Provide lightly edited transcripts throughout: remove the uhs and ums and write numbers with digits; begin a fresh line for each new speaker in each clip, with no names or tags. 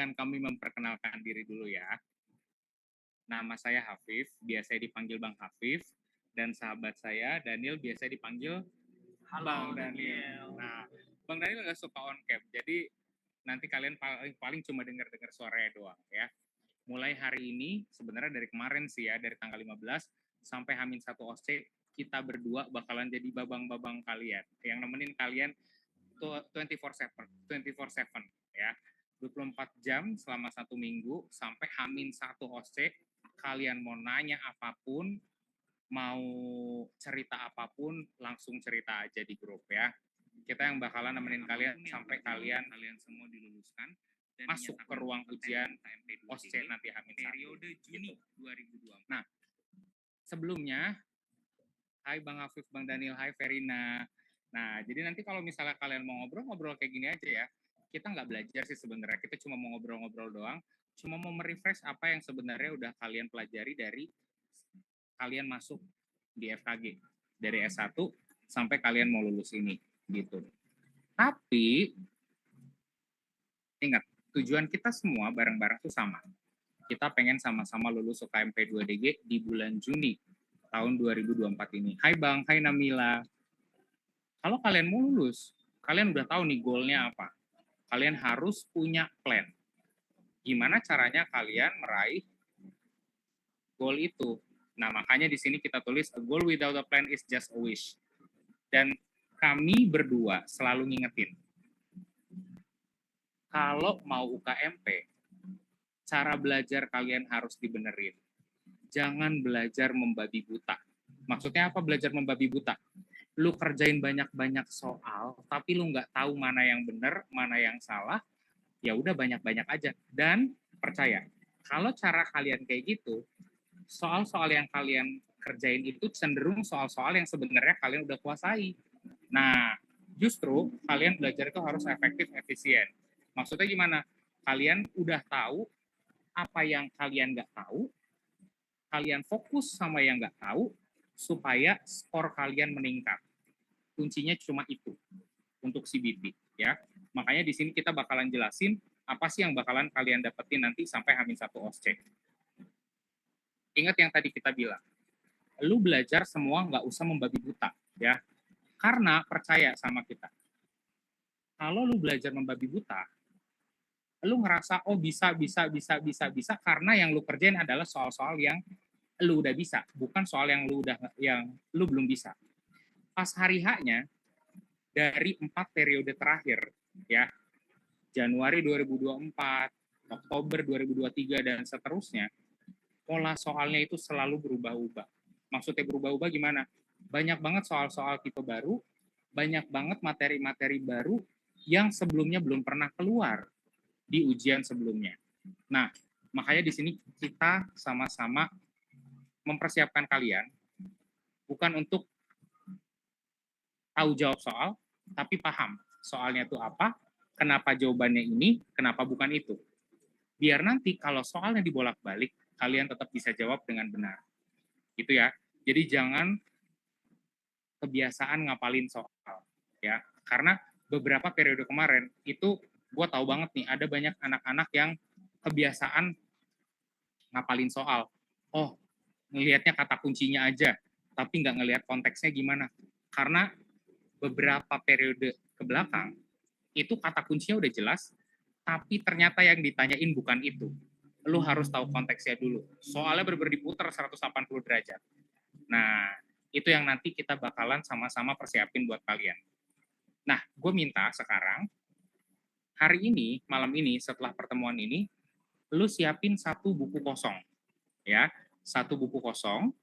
Izinkan kami memperkenalkan diri dulu ya. Nama saya Hafif, biasa dipanggil Bang Hafif, dan sahabat saya Daniel biasa dipanggil
Halo
Bang Daniel. Nah, Bang Daniel nggak suka on cam, jadi nanti kalian paling cuma dengar suaranya doang ya. Mulai hari ini, sebenarnya dari kemarin sih ya, dari tanggal 15 sampai H-1 OC, kita berdua bakalan jadi babang-babang kalian, yang nemenin kalian 24/7 ya. 24 jam selama 1 minggu sampai H-1 OC, kalian mau nanya apapun, mau cerita apapun, langsung cerita aja di grup ya. Kita yang bakalan nemenin kalian sampai kalian semua diluluskan dan masuk ke ruang ujian OSCE nanti H-1 periode Juni 2024. Nah, sebelumnya, hai Bang Afif, Bang Daniel, hai Verina. Nah, jadi nanti kalau misalnya kalian mau ngobrol kayak gini aja ya. Kita nggak belajar sih sebenarnya, kita cuma mau ngobrol-ngobrol doang. Cuma mau merefresh apa yang sebenarnya udah kalian pelajari dari kalian masuk di FKG. Dari S1 sampai kalian mau lulus ini, gitu. Tapi, ingat, tujuan kita semua bareng-bareng tuh sama. Kita pengen sama-sama lulus UKMP 2DG di bulan Juni tahun 2024 ini. Hai Bang, hai Namila. Kalau kalian mau lulus, kalian udah tahu nih goalnya apa. Kalian harus punya plan. Gimana caranya kalian meraih goal itu? Nah, makanya di sini kita tulis a goal without a plan is just a wish. Dan kami berdua selalu ngingetin, kalau mau UKMP, cara belajar kalian harus dibenerin. Jangan belajar membabi buta. Maksudnya apa belajar membabi buta? Lu kerjain banyak-banyak soal, tapi lu nggak tahu mana yang benar, mana yang salah, ya udah banyak-banyak aja. Dan percaya, kalau cara kalian kayak gitu, soal-soal yang kalian kerjain itu cenderung soal-soal yang sebenarnya kalian udah kuasai. Nah, justru kalian belajar itu harus efektif, efisien. Maksudnya gimana? Kalian udah tahu apa yang kalian nggak tahu, kalian fokus sama yang nggak tahu, supaya skor kalian meningkat. Kuncinya cuma itu untuk CBT ya. Makanya di sini kita bakalan jelasin apa sih yang bakalan kalian dapetin nanti sampai H-1 OSCE. Ingat yang tadi kita bilang, lu belajar semua nggak usah membabi buta ya. Karena percaya sama kita, kalau lu belajar membabi buta, lu ngerasa oh bisa karena yang lu kerjain adalah soal-soal yang lu udah bisa, bukan soal yang lu belum bisa. Pas hari H-nya, dari 4 periode terakhir ya, Januari 2024, Oktober 2023 dan seterusnya, pola soalnya itu selalu berubah-ubah. Maksudnya berubah-ubah gimana? Banyak banget soal-soal tipe baru, banyak banget materi-materi baru yang sebelumnya belum pernah keluar di ujian sebelumnya. Nah, makanya di sini kita sama-sama mempersiapkan kalian bukan untuk tahu jawab soal, tapi paham soalnya itu apa, kenapa jawabannya ini, kenapa bukan itu. Biar nanti kalau soalnya dibolak-balik, kalian tetap bisa jawab dengan benar. Gitu ya. Jadi jangan kebiasaan ngapalin soal ya. Karena beberapa periode kemarin itu gue tahu banget nih ada banyak anak-anak yang kebiasaan ngapalin soal. Oh, ngelihatnya kata kuncinya aja, tapi nggak ngelihat konteksnya gimana. Karena beberapa periode ke belakang, itu kata kuncinya udah jelas, tapi ternyata yang ditanyain bukan itu. Lu harus tahu konteksnya dulu. Soalnya bener-bener diputar 180 derajat. Nah, itu yang nanti kita bakalan sama-sama persiapin buat kalian. Nah, gue minta sekarang, hari ini, malam ini, setelah pertemuan ini, lu siapin 1 buku kosong. Ya, 1 buku kosong,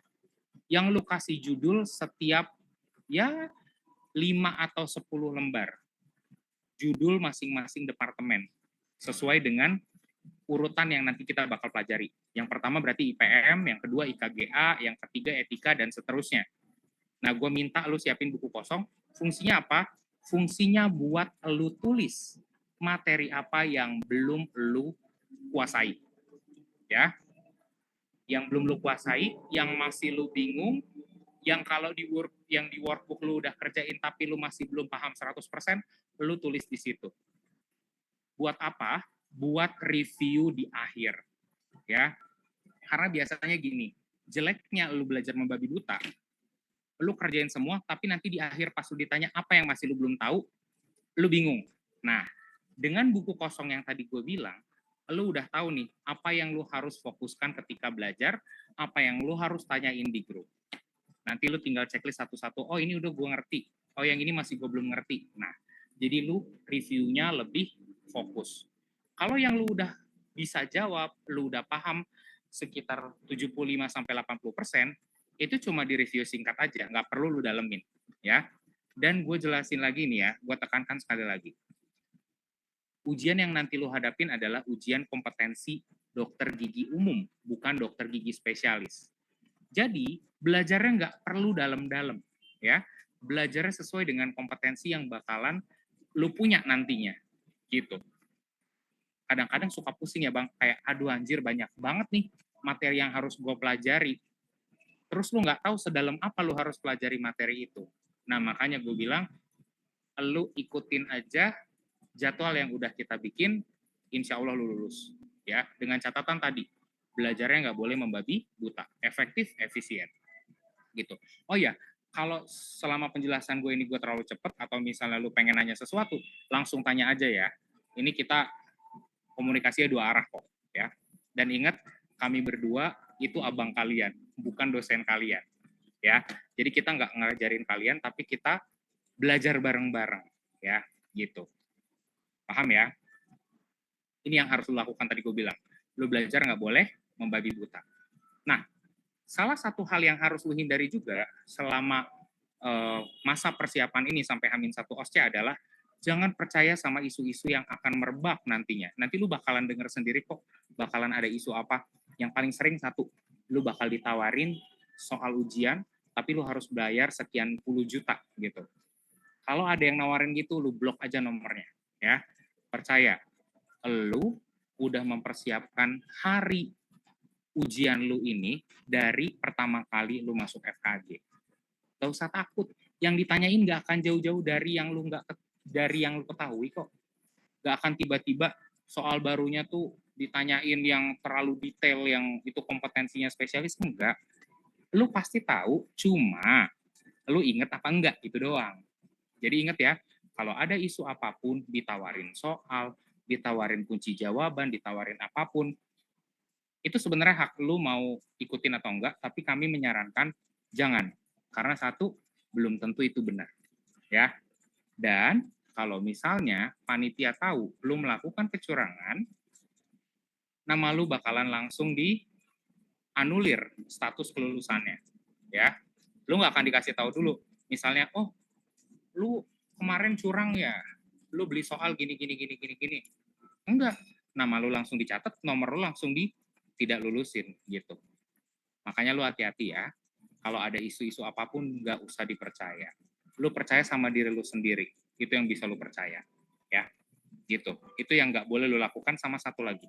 yang lu kasih judul setiap, ya, 5 atau 10 lembar. Judul masing-masing departemen. Sesuai dengan urutan yang nanti kita bakal pelajari. Yang pertama berarti IPM, yang kedua IKGA, yang ketiga etika, dan seterusnya. Nah, gue minta lu siapin buku kosong. Fungsinya apa? Fungsinya buat lu tulis materi apa yang belum lu kuasai. Ya. Yang belum lu kuasai, yang masih lu bingung, yang kalau di workbook lu udah kerjain tapi lu masih belum paham 100%, lu tulis di situ. Buat apa? buat review di akhir, ya. Karena biasanya gini, jeleknya lu belajar membabi buta, lu kerjain semua, tapi nanti di akhir pas lu ditanya apa yang masih lu belum tahu, lu bingung. Nah, dengan buku kosong yang tadi gue bilang, lu udah tahu nih apa yang lu harus fokuskan ketika belajar, apa yang lu harus tanyain di grup. Nanti lu tinggal checklist satu-satu, oh ini udah gue ngerti, oh yang ini masih gue belum ngerti. Nah, jadi lu reviewnya lebih fokus. Kalau yang lu udah bisa jawab, lu udah paham sekitar 75-80%, itu cuma di review singkat aja, nggak perlu lu dalemin. Ya. Dan gue jelasin lagi nih ya, gue tekankan sekali lagi. Ujian yang nanti lu hadapin adalah ujian kompetensi dokter gigi umum, bukan dokter gigi spesialis. Jadi, belajarnya nggak perlu dalam-dalam, ya. Belajarnya sesuai dengan kompetensi yang bakalan lu punya nantinya, gitu. Kadang-kadang suka pusing ya Bang, kayak aduh anjir banyak banget nih materi yang harus gue pelajari. Terus lu nggak tahu sedalam apa lu harus pelajari materi itu. Nah, makanya gue bilang, lu ikutin aja jadwal yang udah kita bikin, insya Allah lu lulus. Ya, dengan catatan tadi, belajarnya nggak boleh membabi buta, efektif, efisien. Gitu. Oh ya, kalau selama penjelasan gue ini gue terlalu cepat atau misalnya lu pengen nanya sesuatu, langsung tanya aja ya. Ini kita komunikasinya dua arah kok, ya. Dan ingat, kami berdua itu abang kalian, bukan dosen kalian, ya. Jadi kita nggak ngajarin kalian, tapi kita belajar bareng-bareng, ya, gitu. Paham ya? Ini yang harus lu lakukan tadi gue bilang. Lu belajar nggak boleh membabi buta. Nah, salah satu hal yang harus lu hindari juga selama masa persiapan ini sampai H-1 OSCE adalah jangan percaya sama isu-isu yang akan merebak nantinya. Nanti lu bakalan denger sendiri kok, bakalan ada isu apa. Yang paling sering satu, lu bakal ditawarin soal ujian, tapi lu harus bayar sekian puluh juta gitu. Kalau ada yang nawarin gitu, lu blok aja nomornya. Ya, percaya, lu udah mempersiapkan hari ujian lu ini dari pertama kali lu masuk FKG. Gak usah takut. Yang ditanyain gak akan jauh-jauh dari yang lu ketahui kok. Gak akan tiba-tiba soal barunya tuh ditanyain yang terlalu detail, yang itu kompetensinya spesialis, enggak. Lu pasti tahu, cuma lu inget apa enggak, itu doang. Jadi inget ya, kalau ada isu apapun, ditawarin soal, ditawarin kunci jawaban, ditawarin apapun, itu sebenarnya hak lu mau ikutin atau enggak, tapi kami menyarankan jangan. Karena satu, belum tentu itu benar. Ya. Dan kalau misalnya panitia tahu lu melakukan kecurangan, nama lu bakalan langsung dianulir status kelulusannya. Ya. Lu nggak akan dikasih tahu dulu. Misalnya, oh, lu kemarin curang ya, lu beli soal gini. Enggak, nama lu langsung dicatat, nomor lu langsung tidak lulusin gitu. Makanya lu hati-hati ya. Kalau ada isu-isu apapun nggak usah dipercaya. Lu percaya sama diri lu sendiri. Itu yang bisa lu percaya. Ya, gitu. Itu yang nggak boleh lu lakukan. Sama satu lagi.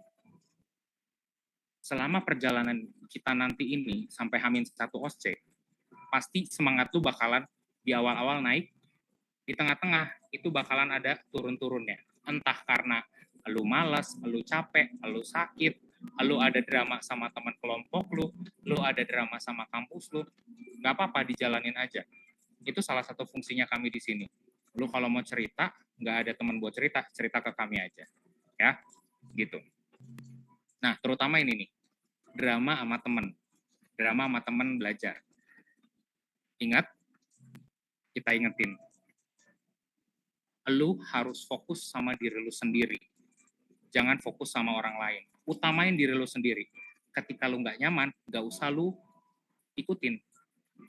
Selama perjalanan kita nanti ini sampai H-1 OSCE, pasti semangat lu bakalan di awal-awal naik, di tengah-tengah itu bakalan ada turun-turunnya. Entah karena lu malas, lu capek, lu sakit, lu ada drama sama teman kelompok lu ada drama sama kampus lu, nggak apa-apa, dijalanin aja. Itu salah satu fungsinya kami di sini. Lu kalau mau cerita, nggak ada teman buat cerita, cerita ke kami aja. Ya, gitu. Nah, terutama ini nih, drama sama teman belajar. Ingat, kita ingetin, lu harus fokus sama diri lu sendiri. Jangan fokus sama orang lain. Utamain diri lu sendiri. Ketika lu nggak nyaman, nggak usah lu ikutin.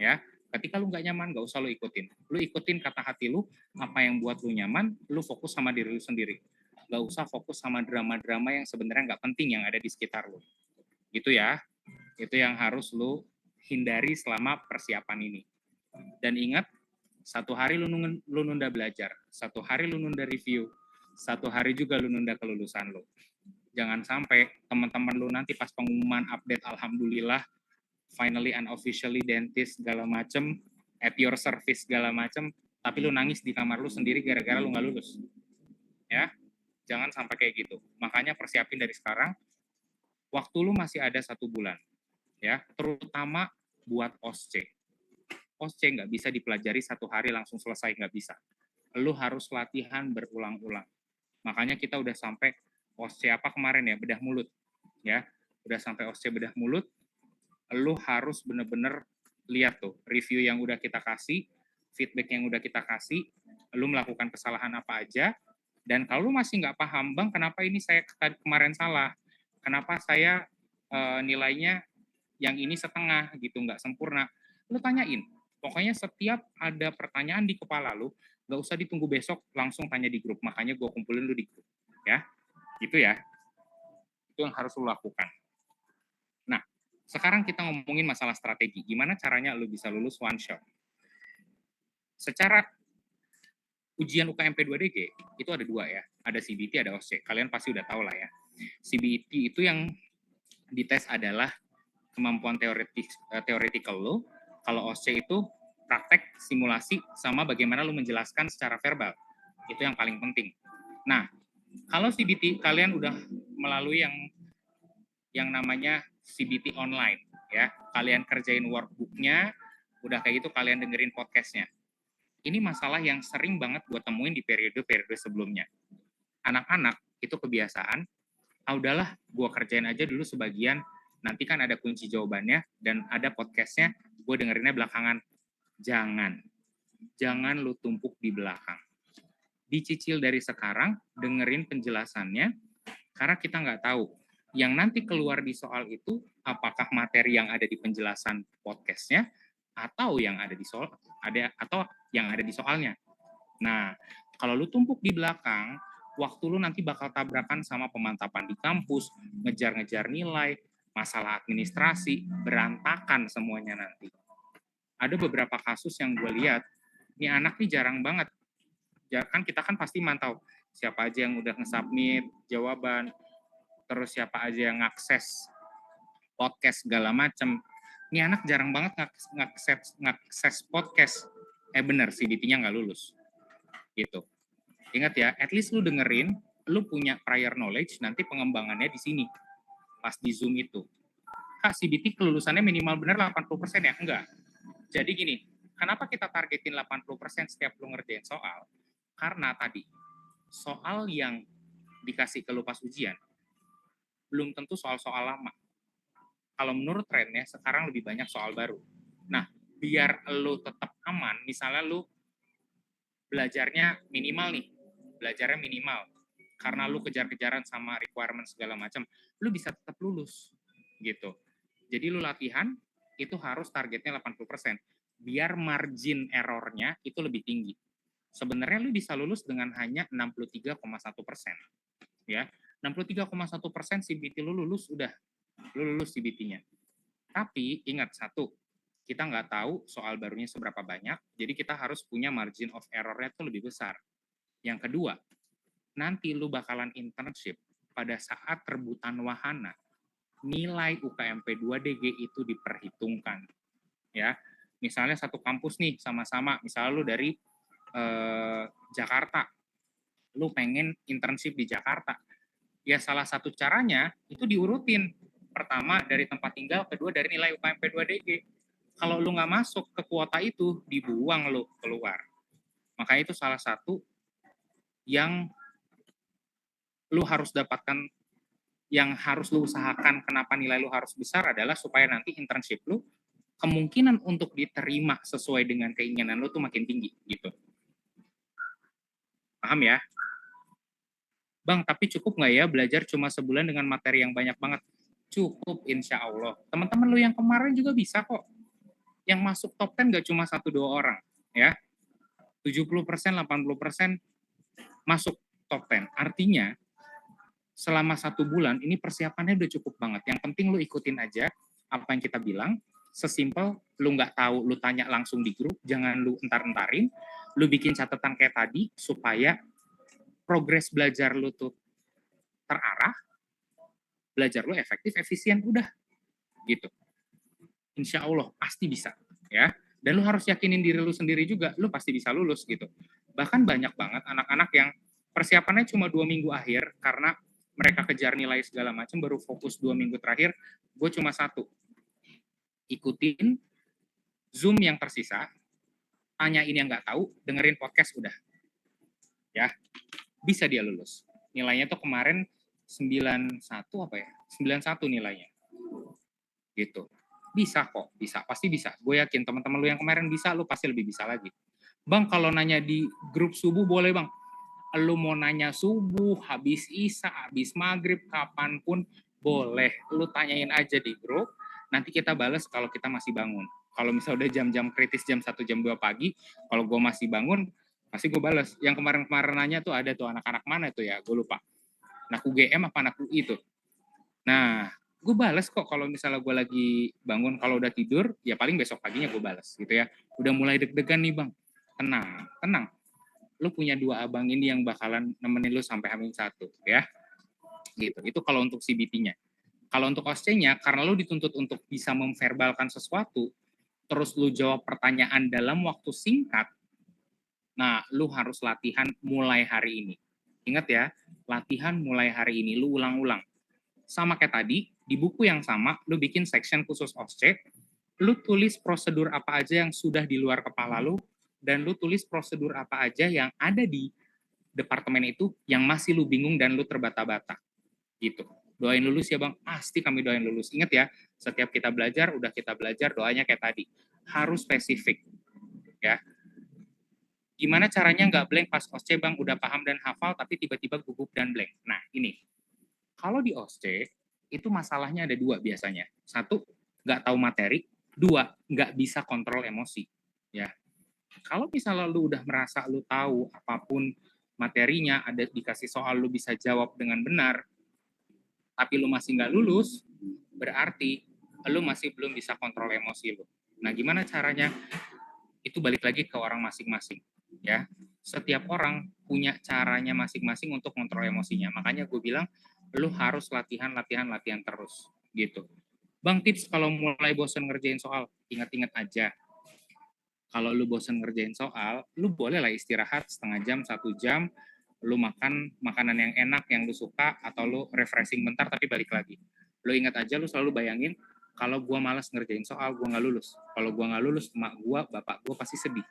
Ya, ketika lu nggak nyaman, nggak usah lu ikutin. Lu ikutin kata hati lu, apa yang buat lu nyaman, lu fokus sama diri lu sendiri. Nggak usah fokus sama drama-drama yang sebenarnya nggak penting yang ada di sekitar lu. Gitu ya. Itu yang harus lu hindari selama persiapan ini. Dan ingat, satu hari lu nunda belajar, satu hari lu nunda review, satu hari juga lu nunda kelulusan lu. Jangan sampai teman-teman lu nanti pas pengumuman update, alhamdulillah, finally unofficially dentist segala macem, at your service segala macem, tapi lu nangis di kamar lu sendiri gara-gara lu nggak lulus. Ya, Jangan sampai kayak gitu. Makanya persiapin dari sekarang. Waktu lu masih ada 1 bulan, ya. Terutama buat OSCE. OSCE nggak bisa dipelajari 1 hari langsung selesai, nggak bisa. Lu harus latihan berulang-ulang. Makanya kita udah sampai OSCE apa kemarin ya, bedah mulut, ya. Udah sampai OSCE bedah mulut, lu harus bener-bener lihat tuh review yang udah kita kasih, feedback yang udah kita kasih, lu melakukan kesalahan apa aja, dan kalau lu masih nggak paham, Bang, kenapa ini saya kemarin salah, kenapa saya nilainya yang ini setengah gitu, nggak sempurna, lu tanyain. Pokoknya setiap ada pertanyaan di kepala lu, nggak usah ditunggu besok, langsung tanya di grup. Makanya gue kumpulin lu di grup, ya. Gitu ya. Itu yang harus lu lakukan. Nah, sekarang kita ngomongin masalah strategi. Gimana caranya lu bisa lulus one shot? Secara ujian UKMP 2DG itu ada 2 ya. Ada CBT, ada OSCE. Kalian pasti udah tahu lah ya. CBT itu yang dites adalah kemampuan theoretical lo. Kalau OSCE itu praktek, simulasi, sama bagaimana lu menjelaskan secara verbal. Itu yang paling penting. Nah, kalau CBT kalian udah melalui yang namanya CBT online, ya. Kalian kerjain workbook-nya, udah kayak gitu kalian dengerin podcast-nya. Ini masalah yang sering banget gue temuin di periode-periode sebelumnya. Anak-anak itu kebiasaan, udahlah gue kerjain aja dulu sebagian, nanti kan ada kunci jawabannya dan ada podcastnya, gue dengerinnya belakangan. Jangan lu tumpuk di belakang. Dicicil dari sekarang, dengerin penjelasannya, karena kita nggak tahu yang nanti keluar di soal itu apakah materi yang ada di penjelasan podcastnya atau yang ada di soalnya. Nah, kalau lu tumpuk di belakang, waktu lu nanti bakal tabrakan sama pemantapan di kampus, ngejar-ngejar nilai, masalah administrasi, berantakan semuanya nanti. Ada beberapa kasus yang gue lihat, ini anak nih jarang banget. Kan kita kan pasti mantau siapa aja yang udah nge-submit jawaban, terus siapa aja yang ngakses podcast segala macem. Ini anak jarang banget ngakses podcast. Bener, CBT-nya nggak lulus. Gitu. Ingat ya, at least lu dengerin, lu punya prior knowledge, nanti pengembangannya di sini. Pas di Zoom itu. Kak, CBT kelulusannya minimal bener 80% ya? Enggak. Jadi gini, kenapa kita targetin 80% setiap lu ngerjain soal? Karena tadi, soal yang dikasih ke lu pas ujian, belum tentu soal-soal lama. Kalau menurut trennya, sekarang lebih banyak soal baru. Nah, biar lu tetap aman, misalnya lu belajarnya minimal, karena lu kejar-kejaran sama requirement segala macam, lu bisa tetap lulus, gitu. Jadi lu latihan, itu harus targetnya 80%. Biar margin errornya itu lebih tinggi. Sebenarnya lu bisa lulus dengan hanya 63,1%. Ya, 63,1% CBT lu lulus, udah. Lu lulus CBT-nya. Tapi ingat satu, kita nggak tahu soal barunya seberapa banyak, jadi kita harus punya margin of error-nya itu lebih besar. Yang kedua, nanti lu bakalan internship pada saat rebutan wahana, nilai UKMP 2DG itu diperhitungkan. Ya, misalnya satu kampus nih sama-sama, misalnya lu dari Jakarta, lu pengen internship di Jakarta, ya salah satu caranya itu diurutin. Pertama dari tempat tinggal, kedua dari nilai UKMP 2DG. Kalau lu nggak masuk ke kuota itu, dibuang lu keluar. Makanya itu salah satu yang lu harus dapatkan, yang harus lu usahakan, kenapa nilai lu harus besar adalah supaya nanti internship lu kemungkinan untuk diterima sesuai dengan keinginan lu tuh makin tinggi gitu. Paham ya? Bang, tapi cukup nggak ya belajar cuma sebulan dengan materi yang banyak banget? Cukup, insya Allah. Teman-teman lu yang kemarin juga bisa kok. Yang masuk top 10 nggak cuma 1-2 orang. Ya, 70%, 80% masuk top 10. Artinya, selama 1 bulan, ini persiapannya udah cukup banget. Yang penting lu ikutin aja apa yang kita bilang. Sesimpel, lu nggak tahu, lu tanya langsung di grup. Jangan lu entar-entarin. Lu bikin catatan kayak tadi, supaya progres belajar lu tuh terarah, belajar lu efektif, efisien, udah gitu. Insya Allah pasti bisa, ya. Dan lu harus yakinin diri lu sendiri juga, lu pasti bisa lulus gitu. Bahkan banyak banget anak-anak yang Persiapannya cuma 2 minggu akhir, karena mereka kejar nilai segala macam, baru fokus 2 minggu terakhir, gue cuma satu, ikutin Zoom yang tersisa, tanyain yang nggak tahu, dengerin podcast udah. Ya, bisa dia lulus. Nilainya tuh kemarin 91 apa ya? 91 nilainya. Gitu. Bisa kok, bisa, pasti bisa. Gue yakin teman-teman lu yang kemarin bisa, lu pasti lebih bisa lagi. Bang, kalau nanya di grup subuh boleh, Bang. Lu mau nanya subuh, habis isya, habis maghrib, kapanpun boleh. Lu tanyain aja di grup, nanti kita balas kalau kita masih bangun. Kalau misalnya udah jam-jam kritis, jam 1, jam 2 pagi, kalau gue masih bangun, pasti gue balas. Yang kemarin-kemarin nanya tuh ada tuh anak-anak mana tuh ya, gue lupa. Anak UGM apa anak UI tuh. Nah, gue balas kok kalau misalnya gue lagi bangun. Kalau udah tidur, ya paling besok paginya gue balas gitu ya. Udah mulai deg-degan nih Bang. Tenang, tenang. Lu punya 2 abang ini yang bakalan nemenin lu sampai H-1 ya. Gitu. Itu kalau untuk CBT-nya. Kalau untuk OSCE-nya, karena lu dituntut untuk bisa memverbalkan sesuatu, terus lu jawab pertanyaan dalam waktu singkat, nah lu harus latihan mulai hari ini. Ingat ya, latihan mulai hari ini, lu ulang-ulang. Sama kayak tadi, di buku yang sama, lu bikin section khusus OSCE, lu tulis prosedur apa aja yang sudah di luar kepala lu, dan lu tulis prosedur apa aja yang ada di departemen itu yang masih lu bingung dan lu terbata-bata. Gitu. Doain lulus ya Bang, pasti kami doain lulus. Ingat ya, setiap kita belajar, udah kita belajar, doanya kayak tadi. Harus spesifik. Ya. Gimana caranya nggak blank pas OSCE Bang, udah paham dan hafal, tapi tiba-tiba gugup dan blank. Nah, ini. Kalau di OSCE, itu masalahnya ada 2 biasanya. 1, nggak tahu materi. 2, nggak bisa kontrol emosi. Ya. Kalau misalnya lu udah merasa lu tahu apapun materinya, ada dikasih soal lu bisa jawab dengan benar, tapi lu masih nggak lulus, berarti lu masih belum bisa kontrol emosi lu. Nah, gimana caranya? Itu balik lagi ke orang masing-masing. Ya, setiap orang punya caranya masing-masing untuk kontrol emosinya. Makanya gue bilang, lu harus latihan terus. Gitu. Bang, tips kalau mulai bosan ngerjain soal, ingat-ingat aja. Kalau lu bosan ngerjain soal, lu boleh lah istirahat setengah jam, 1 jam, lu makan makanan yang enak yang lu suka, atau lu refreshing bentar tapi balik lagi. Lu ingat aja, lu selalu bayangin kalau gua malas ngerjain soal, gua nggak lulus. Kalau gua nggak lulus, emak gua, bapak gua pasti sedih.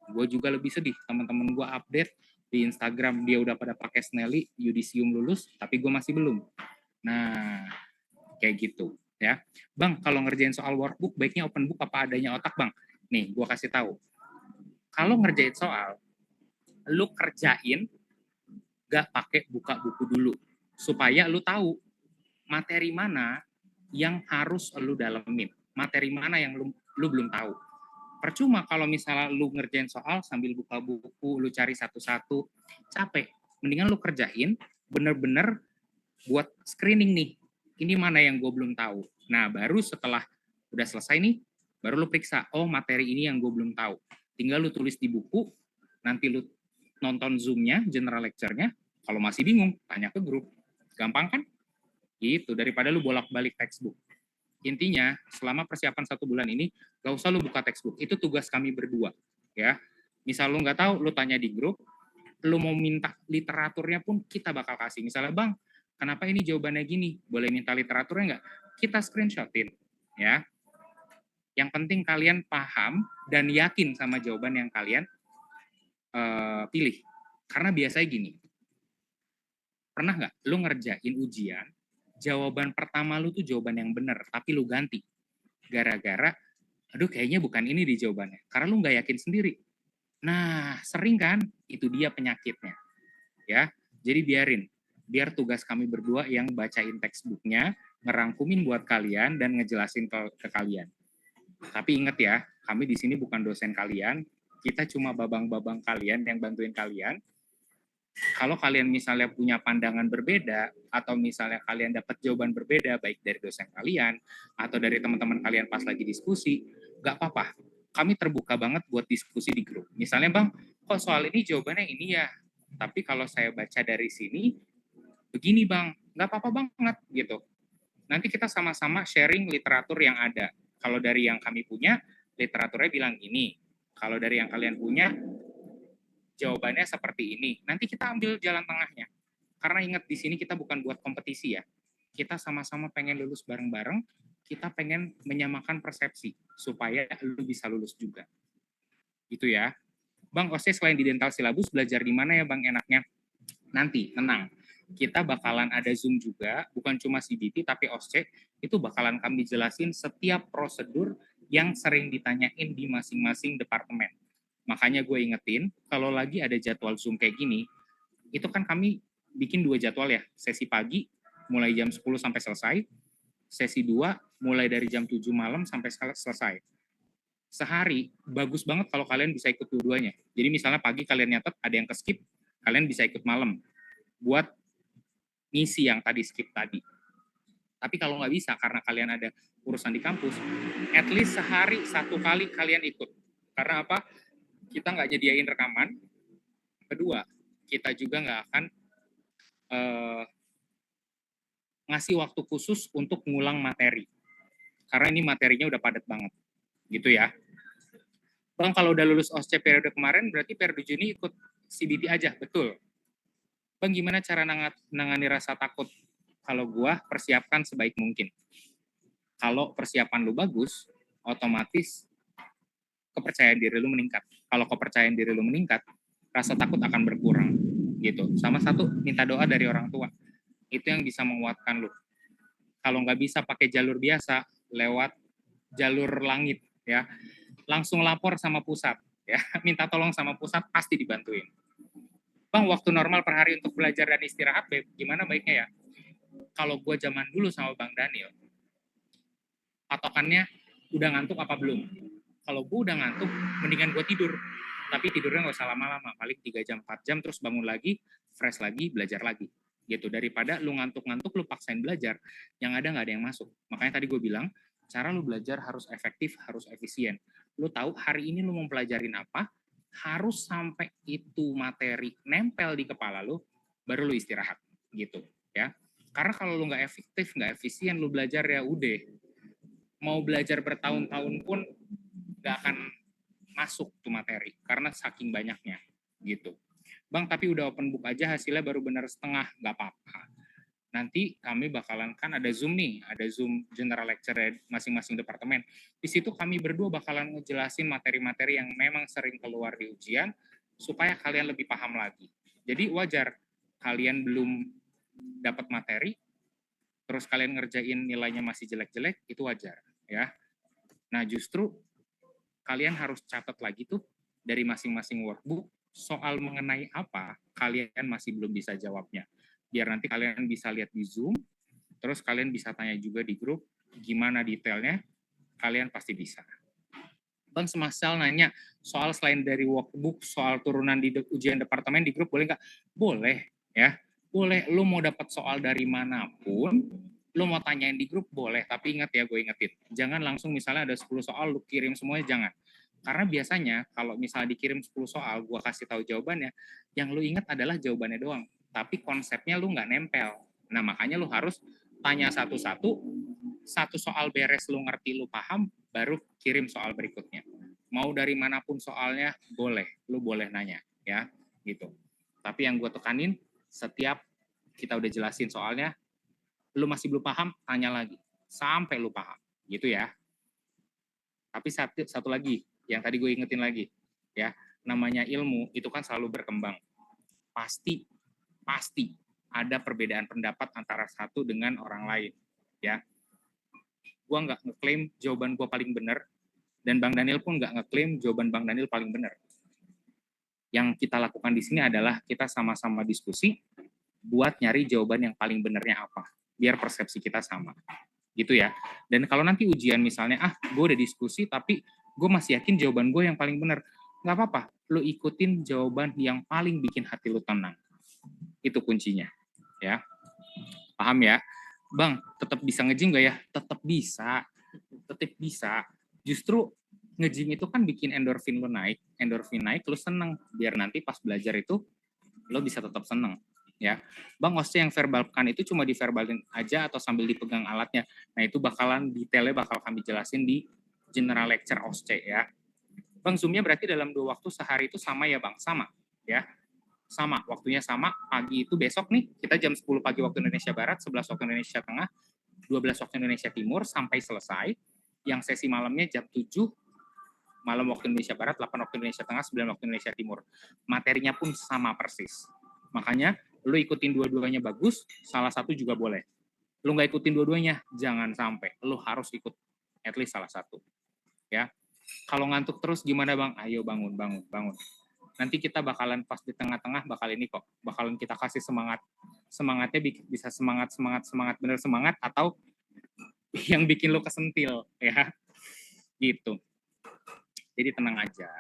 Gua juga lebih sedih. Teman-teman gua update di Instagram dia udah pada pakai Snelly, yudisium lulus, tapi gua masih belum. Nah, kayak gitu ya. Bang, kalau ngerjain soal workbook baiknya open book apa adanya otak, Bang? Nih, gua kasih tahu. Kalau ngerjain soal, lu kerjain gak pakai buka buku dulu supaya lu tahu materi mana yang harus lu dalemin, materi mana yang lu belum tahu. Percuma kalau misalnya lu ngerjain soal sambil buka buku, lu cari satu-satu, capek. Mendingan lu kerjain bener-bener buat screening nih, ini mana yang gue belum tahu. Nah, baru setelah udah selesai nih, baru lu periksa, oh materi ini yang gue belum tahu. Tinggal lu tulis di buku, nanti lu nonton Zoom-nya, general lecture-nya, kalau masih bingung, tanya ke grup. Gampang kan? Gitu, daripada lu bolak-balik textbook. Intinya, selama persiapan 1 bulan ini, gak usah lu buka textbook. Itu tugas kami berdua. Ya, misal lu nggak tahu, lu tanya di grup, lu mau minta literaturnya pun kita bakal kasih. Misalnya, Bang, kenapa ini jawabannya gini? Boleh minta literaturnya nggak? Kita screenshotin. Ya, yang penting kalian paham dan yakin sama jawaban yang kalian pilih. Karena biasanya gini, pernah nggak lu ngerjain ujian, jawaban pertama lu tuh jawaban yang benar, tapi lu ganti. Gara-gara, aduh kayaknya bukan ini di jawabannya. Karena lu nggak yakin sendiri. Nah, sering kan? Itu dia penyakitnya. Ya, jadi biar tugas kami berdua yang bacain textbooknya, ngerangkumin buat kalian, dan ngejelasin ke kalian. Tapi ingat ya, kami di sini bukan dosen kalian, kita cuma babang-babang kalian yang bantuin kalian. Kalau kalian misalnya punya pandangan berbeda, atau misalnya kalian dapat jawaban berbeda, baik dari dosen kalian, atau dari teman-teman kalian pas lagi diskusi, nggak apa-apa. Kami terbuka banget buat diskusi di grup. Misalnya, Bang, kok soal ini jawabannya ini ya, tapi kalau saya baca dari sini, begini Bang, nggak apa-apa banget, gitu. Nanti kita sama-sama sharing literatur yang ada. Kalau dari yang kami punya, literaturnya bilang gini. Kalau dari yang kalian punya, jawabannya seperti ini. Nanti kita ambil jalan tengahnya. Karena ingat di sini kita bukan buat kompetisi ya. Kita sama-sama pengen lulus bareng-bareng, kita pengen menyamakan persepsi supaya lu bisa lulus juga. Gitu ya. Bang, OSCE selain di dental silabus belajar di mana ya Bang enaknya? Nanti, tenang. Kita bakalan ada Zoom juga, bukan cuma CBT tapi OSCE itu bakalan kami jelasin setiap prosedur yang sering ditanyain di masing-masing departemen. Makanya gue ingetin, kalau lagi ada jadwal Zoom kayak gini, itu kan kami bikin 2 jadwal ya, sesi pagi mulai jam 10 sampai selesai, sesi 2 mulai dari jam 7 malam sampai selesai. Sehari, bagus banget kalau kalian bisa ikut dua-duanya. Jadi misalnya pagi kalian nyatet, ada yang ke-skip, kalian bisa ikut malam buat ngisi yang tadi skip tadi. Tapi kalau nggak bisa, karena kalian ada urusan di kampus, at least sehari 1 kali kalian ikut. Karena apa? Kita nggak nyediain rekaman. Kedua, kita juga nggak akan ngasih waktu khusus untuk ngulang materi. Karena ini materinya udah padat banget. Gitu ya. Bang, kalau udah lulus OSCE periode kemarin, berarti periode Juni ikut CBT aja, betul. Bang, gimana cara nangani rasa takut? Kalau gua persiapkan sebaik mungkin. Kalau persiapan lu bagus, otomatis kepercayaan diri lu meningkat. Kalau kepercayaan diri lu meningkat, rasa takut akan berkurang. Gitu. Sama satu, minta doa dari orang tua. Itu yang bisa menguatkan lu. Kalau nggak bisa pakai jalur biasa, lewat jalur langit, ya, langsung lapor sama pusat, ya, minta tolong sama pusat, pasti dibantuin. Bang, waktu normal per hari untuk belajar dan istirahat, gimana baiknya ya? Kalau gue zaman dulu sama Bang Daniel, patokannya udah ngantuk apa belum? Kalau gue udah ngantuk, mendingan gue tidur. Tapi tidurnya nggak usah lama-lama, paling 3 jam, 4 jam, terus bangun lagi, fresh lagi, belajar lagi. Gitu, daripada lu ngantuk-ngantuk, lu paksain belajar, yang ada nggak ada yang masuk. Makanya tadi gue bilang, cara lu belajar harus efektif, harus efisien. Lu tahu hari ini lu mau pelajarin apa, harus sampai itu materi nempel di kepala lu, baru lu istirahat. Gitu, ya. Karena kalau lu nggak efektif, nggak efisien, lu belajar ya udah. Mau belajar bertahun-tahun pun nggak akan masuk tuh materi karena saking banyaknya gitu. Bang, tapi udah open book aja hasilnya baru benar setengah, nggak apa-apa. Nanti kami bakalan kan ada Zoom nih, ada Zoom general lecture masing-masing departemen. Di situ kami berdua bakalan ngejelasin materi-materi yang memang sering keluar di ujian supaya kalian lebih paham lagi. Jadi wajar kalian belum dapat materi, terus kalian ngerjain nilainya masih jelek-jelek, itu wajar ya. Nah, justru kalian harus catat lagi tuh dari masing-masing workbook soal mengenai apa kalian masih belum bisa jawabnya. Biar nanti kalian bisa lihat di Zoom, terus kalian bisa tanya juga di grup gimana detailnya, kalian pasti bisa. Bang, semasal nanya soal selain dari workbook, soal turunan di ujian departemen di grup boleh nggak? Boleh ya, boleh. Lu mau dapat soal dari manapun, lu mau tanyain di grup boleh, tapi ingat ya, gue ingetin, jangan langsung misalnya ada 10 soal lu kirim semuanya, jangan. Karena biasanya kalau misalnya dikirim 10 soal, gue kasih tahu jawabannya, yang lu ingat adalah jawabannya doang, tapi konsepnya lu nggak nempel. Nah, makanya lu harus tanya satu-satu, satu soal beres lu ngerti, lu paham, baru kirim soal berikutnya. Mau dari manapun soalnya, boleh, lu boleh nanya, ya, gitu. Tapi yang gue tekanin, setiap kita udah jelasin soalnya, lu masih belum paham, tanya lagi sampai lu paham, gitu ya. Tapi satu lagi yang tadi gue ingetin lagi, ya, namanya ilmu itu kan selalu berkembang. Pasti ada perbedaan pendapat antara satu dengan orang lain, ya. Gue nggak ngeklaim jawaban gue paling benar, dan Bang Daniel pun nggak ngeklaim jawaban Bang Daniel paling benar. Yang kita lakukan di sini adalah kita sama-sama diskusi buat nyari jawaban yang paling benernya apa, biar persepsi kita sama, gitu ya. Dan kalau nanti ujian misalnya, gue udah diskusi tapi gue masih yakin jawaban gue yang paling bener, nggak apa-apa, lo ikutin jawaban yang paling bikin hati lo tenang. Itu kuncinya, ya. Paham ya? Bang, tetap bisa nge-gym nggak ya? Tetap bisa. Justru nge-gym itu kan bikin endorfin lo naik, lo seneng, biar nanti pas belajar itu lo bisa tetap seneng. Ya, Bang, OSCE yang verbalkan itu cuma diverbalin aja atau sambil dipegang alatnya. Nah, itu bakalan detailnya bakal kami jelasin di general lecture OSCE ya. Bang, Zoom-nya berarti dalam 2 waktu sehari itu sama ya Bang? Sama. ya. Sama, waktunya sama, pagi itu besok nih, kita jam 10 pagi waktu Indonesia Barat, 11 waktu Indonesia Tengah, 12 waktu Indonesia Timur, sampai selesai. Yang sesi malamnya jam 7, malam waktu Indonesia Barat, 8 waktu Indonesia Tengah, 9 waktu Indonesia Timur. Materinya pun sama persis. Makanya, lu ikutin dua-duanya bagus, salah satu juga boleh. Lu nggak ikutin dua-duanya, jangan sampai. Lu harus ikut at least salah satu. Ya. Kalau ngantuk terus gimana bang? Ayo bangun, bangun, bangun. Nanti kita bakalan pas di tengah-tengah bakal ini kok, bakalan kita kasih semangat. Semangatnya bisa semangat, bener semangat, atau yang bikin lo kesentil, ya, gitu. Jadi tenang aja.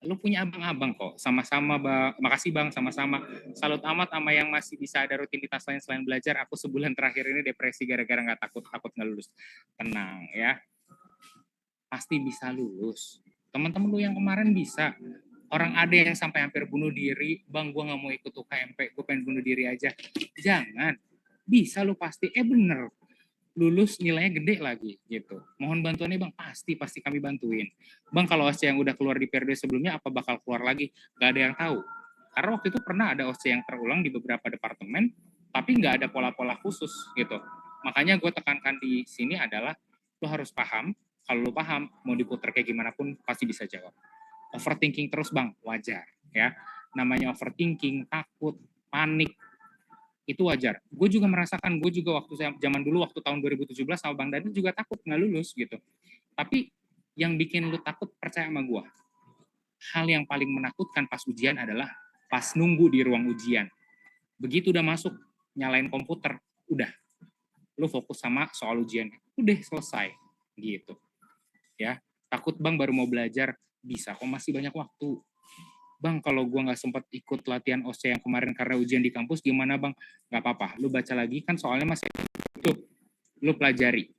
Lu punya abang-abang kok, sama-sama bang. Makasih bang, sama-sama. Salut amat sama yang masih bisa ada rutinitas lain selain belajar. Aku sebulan terakhir ini depresi gara-gara nggak takut nggak lulus. Tenang ya, pasti bisa lulus. Teman-teman lu yang kemarin bisa. Orang ada yang sampai hampir bunuh diri, bang gue nggak mau ikut UKMP, gue pengen bunuh diri aja. Jangan, bisa lu pasti, bener, lulus nilainya gede lagi gitu. Mohon bantuannya bang, pasti kami bantuin. Bang kalau OC yang udah keluar di periode sebelumnya apa bakal keluar lagi? Gak ada yang tahu. Karena waktu itu pernah ada OC yang terulang di beberapa departemen, tapi nggak ada pola-pola khusus gitu. Makanya gue tekankan di sini adalah lo harus paham. Kalau lo paham, mau diputar kayak gimana pun pasti bisa jawab. Overthinking terus bang, wajar ya. Namanya overthinking, takut, panik, itu wajar. Gue juga merasakan, gue juga waktu zaman dulu waktu tahun 2017 sama Bang Dani juga takut nggak lulus gitu. Tapi yang bikin lu takut, percaya sama gue. Hal yang paling menakutkan pas ujian adalah pas nunggu di ruang ujian. Begitu udah masuk, nyalain komputer, udah. Lu fokus sama soal ujian. Udah selesai gitu. Ya, takut bang baru mau belajar, bisa kok masih banyak waktu. Bang, kalau gue nggak sempat ikut latihan OC yang kemarin karena ujian di kampus, gimana bang? Nggak apa-apa, lu baca lagi, kan soalnya masih itu. Lu pelajari.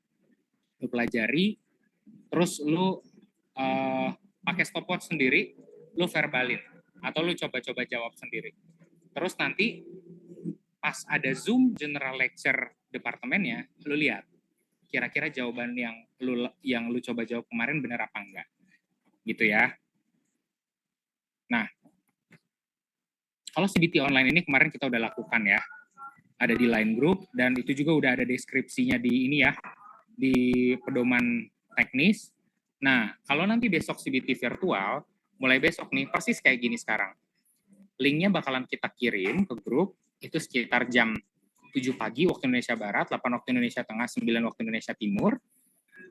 Terus lu pakai stopwatch sendiri, lu verbalin. Atau lu coba-coba jawab sendiri. Terus nanti, pas ada Zoom General Lecture departemennya, lu lihat. Kira-kira jawaban yang lu coba jawab kemarin benar apa enggak. Gitu ya. Nah, kalau CBT online ini kemarin kita udah lakukan ya, ada di Line Group, dan itu juga udah ada deskripsinya di ini ya, di pedoman teknis. Nah, kalau nanti besok CBT virtual, mulai besok nih, persis kayak gini sekarang. Linknya bakalan kita kirim ke grup, itu sekitar jam 7 pagi waktu Indonesia Barat, 8 waktu Indonesia Tengah, 9 waktu Indonesia Timur.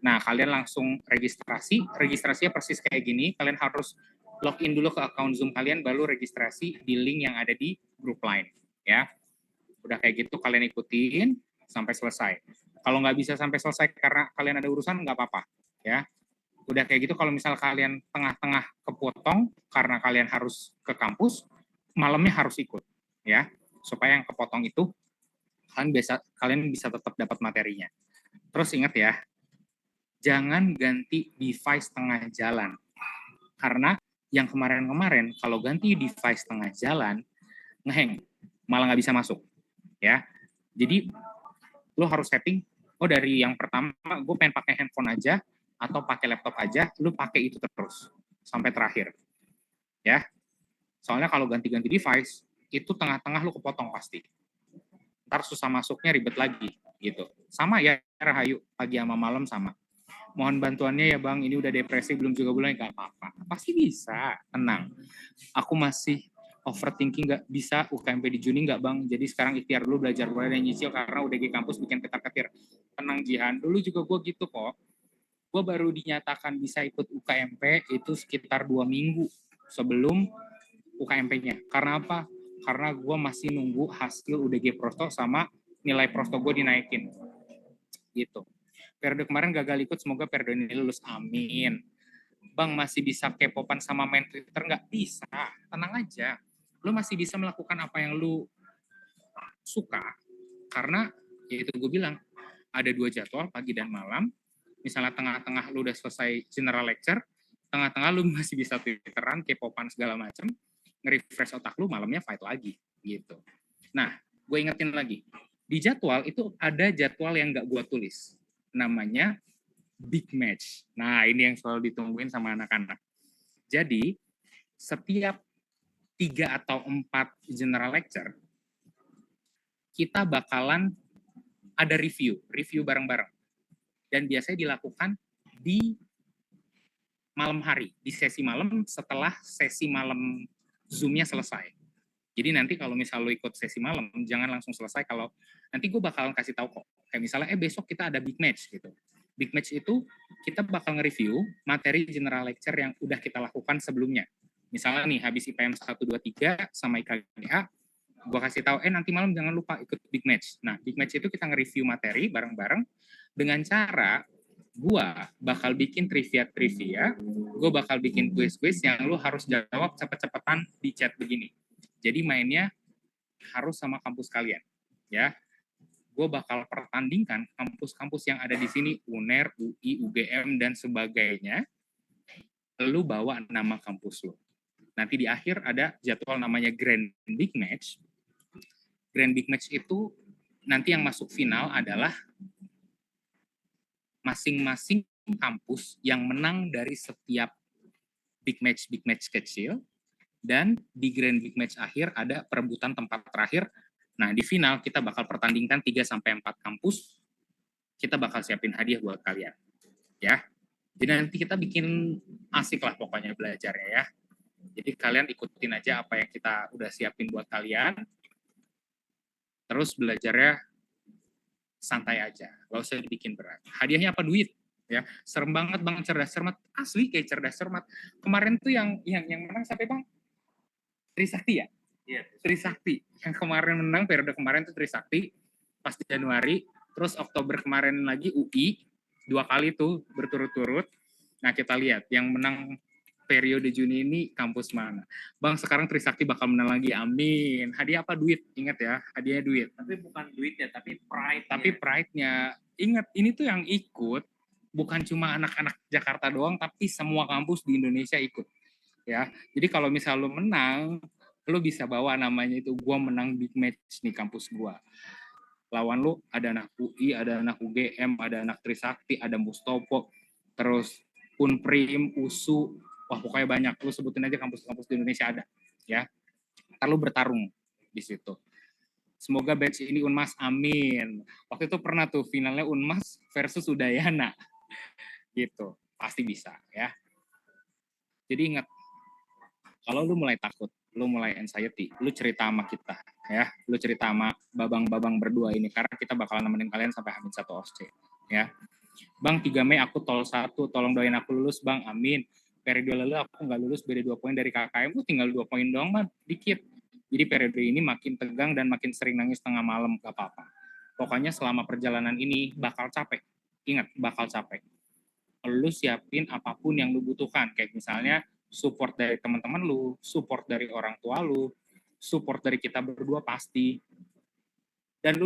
Nah, kalian langsung registrasinya persis kayak gini, kalian harus login dulu ke account Zoom kalian, baru registrasi di link yang ada di grup Line. Ya, udah kayak gitu kalian ikutin sampai selesai. Kalau nggak bisa sampai selesai karena kalian ada urusan, nggak apa-apa. Ya, udah kayak gitu kalau misal kalian tengah-tengah kepotong karena kalian harus ke kampus, malamnya harus ikut. Ya, supaya yang kepotong itu kalian bisa tetap dapat materinya. Terus ingat ya, jangan ganti device tengah jalan. Karena yang kemarin-kemarin, kalau ganti device tengah jalan, ngeheng, malah nggak bisa masuk. Ya, jadi lo harus setting, dari yang pertama, gue pengen pakai handphone aja, atau pakai laptop aja, lo pakai itu terus, sampai terakhir. Ya, soalnya kalau ganti-ganti device, itu tengah-tengah lo kepotong pasti. Ntar susah masuknya, ribet lagi. Gitu. Sama ya, Rahayu, pagi sama malam sama. Mohon bantuannya ya bang, ini udah depresi belum juga bulan, nggak apa-apa, pasti bisa, tenang. Aku masih overthinking, nggak bisa UKMP di Juni nggak bang, jadi sekarang ikhtiar dulu belajar mulai dan nyicil karena udah di kampus bikin ketar-ketir. Tenang Jihan, dulu juga gue gitu kok. Gue baru dinyatakan bisa ikut UKMP itu sekitar 2 minggu sebelum UKMP-nya. Karena apa? Karena gue masih nunggu hasil UDG Prosto sama nilai Prosto gue dinaikin. Gitu. Periode kemarin gagal ikut, semoga periode ini lulus, amin. Bang, masih bisa kepopan sama main Twitter nggak? Bisa, tenang aja. Lu masih bisa melakukan apa yang lu suka, karena ya itu gue bilang, ada 2 jadwal, pagi dan malam. Misalnya tengah-tengah lu udah selesai general lecture, tengah-tengah lu masih bisa Twitteran, kepopan segala macam, nge-refresh otak lu, malamnya fight lagi, gitu. Nah, gue ingetin lagi, di jadwal itu ada jadwal yang nggak gue tulis, namanya big match. Nah, ini yang selalu ditungguin sama anak-anak. Jadi, setiap 3 atau 4 general lecture, kita bakalan ada review bareng-bareng. Dan biasanya dilakukan di malam hari, di sesi malam setelah sesi malam Zoom-nya selesai. Jadi nanti kalau misal lo ikut sesi malam, jangan langsung selesai kalau nanti gue bakalan kasih tahu kok. Kayak misalnya, besok kita ada big match gitu. Big match itu kita bakal nge-review materi general lecture yang udah kita lakukan sebelumnya. Misalnya nih, habis IPM 1, 2, 3 sama IKGA, gue kasih tahu, nanti malam jangan lupa ikut big match. Nah, big match itu kita nge-review materi bareng-bareng dengan cara gue bakal bikin trivia, gue bakal bikin quiz-quiz yang lu harus jawab cepet-cepetan di chat begini. Jadi mainnya harus sama kampus kalian, ya. Gue bakal pertandingkan kampus-kampus yang ada di sini, UNER, UI, UGM, dan sebagainya. Lu bawa nama kampus lu. Nanti di akhir ada jadwal namanya Grand Big Match. Grand Big Match itu nanti yang masuk final adalah masing-masing kampus yang menang dari setiap big match kecil, dan di Grand Big Match akhir ada perebutan tempat terakhir. Nah, di final kita bakal pertandingkan 3-4 kampus, kita bakal siapin hadiah buat kalian. Ya, jadi nanti kita bikin asik lah pokoknya belajarnya ya. Jadi kalian ikutin aja apa yang kita udah siapin buat kalian, terus belajarnya santai aja, gak usah dibikin berat. Hadiahnya apa? Duit. Ya, serem banget Bang, cerdas cermat, asli kayak cerdas cermat. Kemarin tuh yang menang siapa Bang? Trisakti ya? Iya, Trisakti. Yang kemarin menang periode kemarin tuh Trisakti pas Januari, terus Oktober kemarin lagi UI 2 kali tuh berturut-turut. Nah, kita lihat yang menang periode Juni ini kampus mana. Bang, sekarang Trisakti bakal menang lagi, amin. Hadiah apa? Duit, ingat ya, hadiahnya duit. Tapi bukan duitnya, tapi pride-nya. Tapi pride-nya. Ingat, ini tuh yang ikut bukan cuma anak-anak Jakarta doang, tapi semua kampus di Indonesia ikut. Ya, jadi kalau misal lo menang, lo bisa bawa namanya itu, gua menang big match nih kampus gua. Lawan lo ada anak UI, ada anak UGM, ada anak Trisakti, ada Mustopo, terus Unprim, USU, wah pokoknya banyak, lu sebutin aja kampus-kampus di Indonesia ada, ya. Ntar lu bertarung di situ. Semoga batch ini Unmas, amin. Waktu itu pernah tuh finalnya Unmas versus Udayana, gitu. Pasti bisa, ya. Jadi ingat, kalau lu mulai takut, lu mulai anxiety, lu cerita sama kita, ya. Lu cerita sama babang-babang berdua ini, karena kita bakalan nemenin kalian sampai H-1 OSCE, ya. Bang, 3 Mei aku tol 1, tolong doain aku lulus, Bang, amin. Periode lalu aku nggak lulus, beda 2 poin dari KKM, tinggal 2 poin doang, mah, dikit. Jadi periode ini makin tegang dan makin sering nangis tengah malam, gak apa-apa. Pokoknya selama perjalanan ini bakal capek. Ingat, bakal capek. Lu siapin apapun yang lu butuhkan, kayak misalnya support dari teman-teman lu, support dari orang tua lu, support dari kita berdua pasti. Dan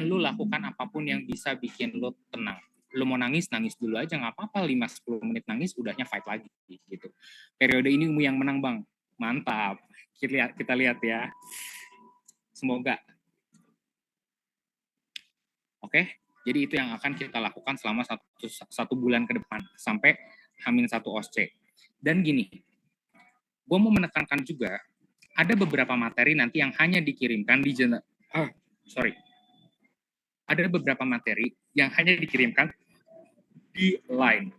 lu lakukan apapun yang bisa bikin lu tenang. Lu mau nangis dulu aja, nggak apa-apa, 5-10 menit nangis, udahnya fight lagi gitu. Periode ini yang menang Bang, mantap. Kita lihat ya, semoga. Oke, jadi itu yang akan kita lakukan selama satu bulan ke depan sampai H-1 OSCE. Dan gini, gue mau menekankan juga, ada beberapa materi nanti yang hanya dikirimkan di ada beberapa materi yang hanya dikirimkan di Line.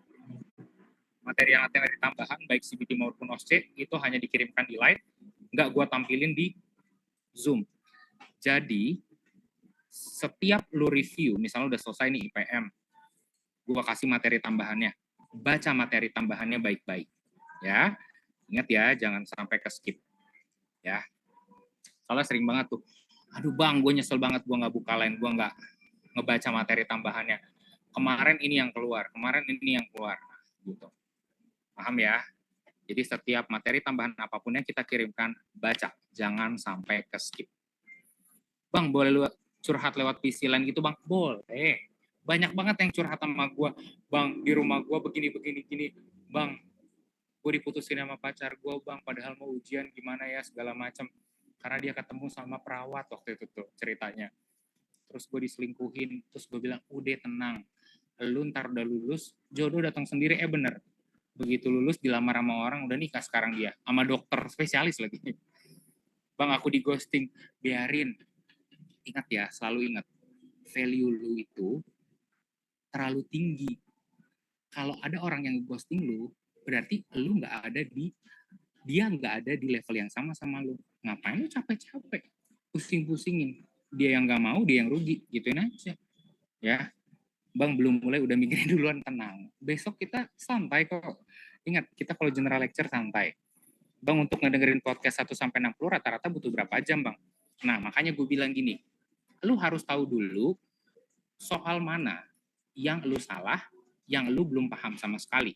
Materi tambahan, baik CBT maupun OSCE, itu hanya dikirimkan di Line, nggak gue tampilin di Zoom. Jadi, setiap lu review, misalnya udah selesai nih IPM, gue kasih materi tambahannya. Baca materi tambahannya baik-baik. Ya, ingat ya, jangan sampai ke skip. Ya, soalnya sering banget tuh, aduh Bang, gue nyesel banget gue nggak buka Line, gue nggak ngebaca materi tambahannya. Kemarin ini yang keluar, gitu. Paham ya? Jadi setiap materi tambahan apapun yang kita kirimkan, baca, jangan sampai ke skip. Bang, boleh lu curhat lewat PC Line gitu Bang? Boleh. Banyak banget yang curhat sama gue, Bang, di rumah gue begini, Bang, gue diputusin sama pacar gue Bang, padahal mau ujian gimana ya, segala macam. Karena dia ketemu sama perawat waktu itu tuh ceritanya. Terus gue diselingkuhin, terus gue bilang, udah tenang, lu ntar udah lulus, jodoh datang sendiri. Bener, Begitu lulus dilamar sama orang, udah nikah sekarang dia sama dokter spesialis lagi. Bang, aku di ghosting. Biarin. Ingat ya, selalu ingat, value lu itu terlalu tinggi. Kalau ada orang yang ghosting lu, berarti lu dia nggak ada di level yang sama lu. Ngapain lu capek-capek pusing-pusingin? Dia yang nggak mau, dia yang rugi, gituin aja. Ya, Bang, belum mulai udah mikirin duluan, tenang. Besok kita santai kok. Ingat, kita kalau general lecture santai. Bang, untuk ngedengerin podcast 1-60 rata-rata butuh berapa jam, Bang? Nah, makanya gue bilang gini, lu harus tahu dulu soal mana yang lu salah, yang lu belum paham sama sekali.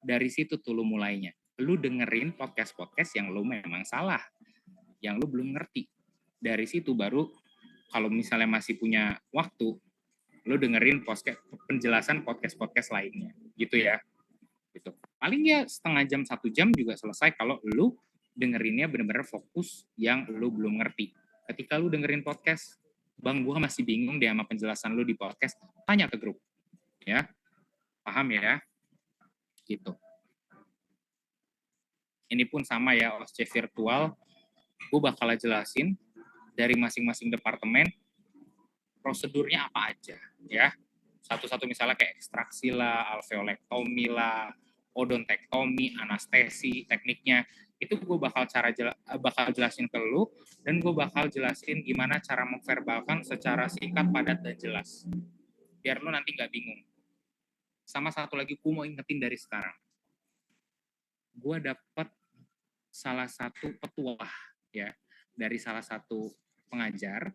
Dari situ tuh lu mulainya. Lu dengerin podcast-podcast yang lu memang salah, yang lu belum ngerti. Dari situ baru, kalau misalnya masih punya waktu, lu dengerin penjelasan podcast-podcast lainnya. Gitu ya. Gitu. Paling ya setengah jam, 1 jam juga selesai kalau lu dengerinnya bener-bener fokus yang lu belum ngerti. Ketika lu dengerin podcast, Bang, gua masih bingung deh sama penjelasan lu di podcast, tanya ke grup. Ya, paham ya? Gitu. Ini pun sama ya, OSCE virtual, gue bakal jelasin dari masing-masing departemen prosedurnya apa aja, ya. Satu-satu misalnya kayak ekstraksi lah, alveolektomi lah, odontektomi, anestesi, tekniknya. Itu gue bakal jelasin ke lu, dan gue bakal jelasin gimana cara memverbalkan secara singkat, padat, dan jelas. Biar lu nanti nggak bingung. Sama satu lagi, gue mau ingetin dari sekarang. Gue dapet salah satu petuah, ya, dari salah satu pengajar,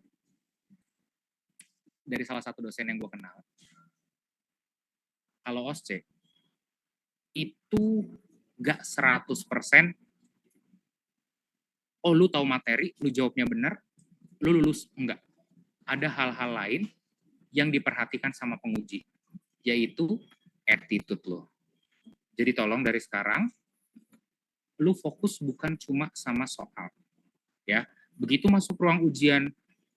dari salah satu dosen yang gue kenal. Kalau OSCE, itu gak 100%, oh lu tahu materi, lu jawabnya benar, lu lulus. Enggak. Ada hal-hal lain yang diperhatikan sama penguji, yaitu attitude lo. Jadi tolong dari sekarang, lu fokus bukan cuma sama soal. Ya, begitu masuk ruang ujian,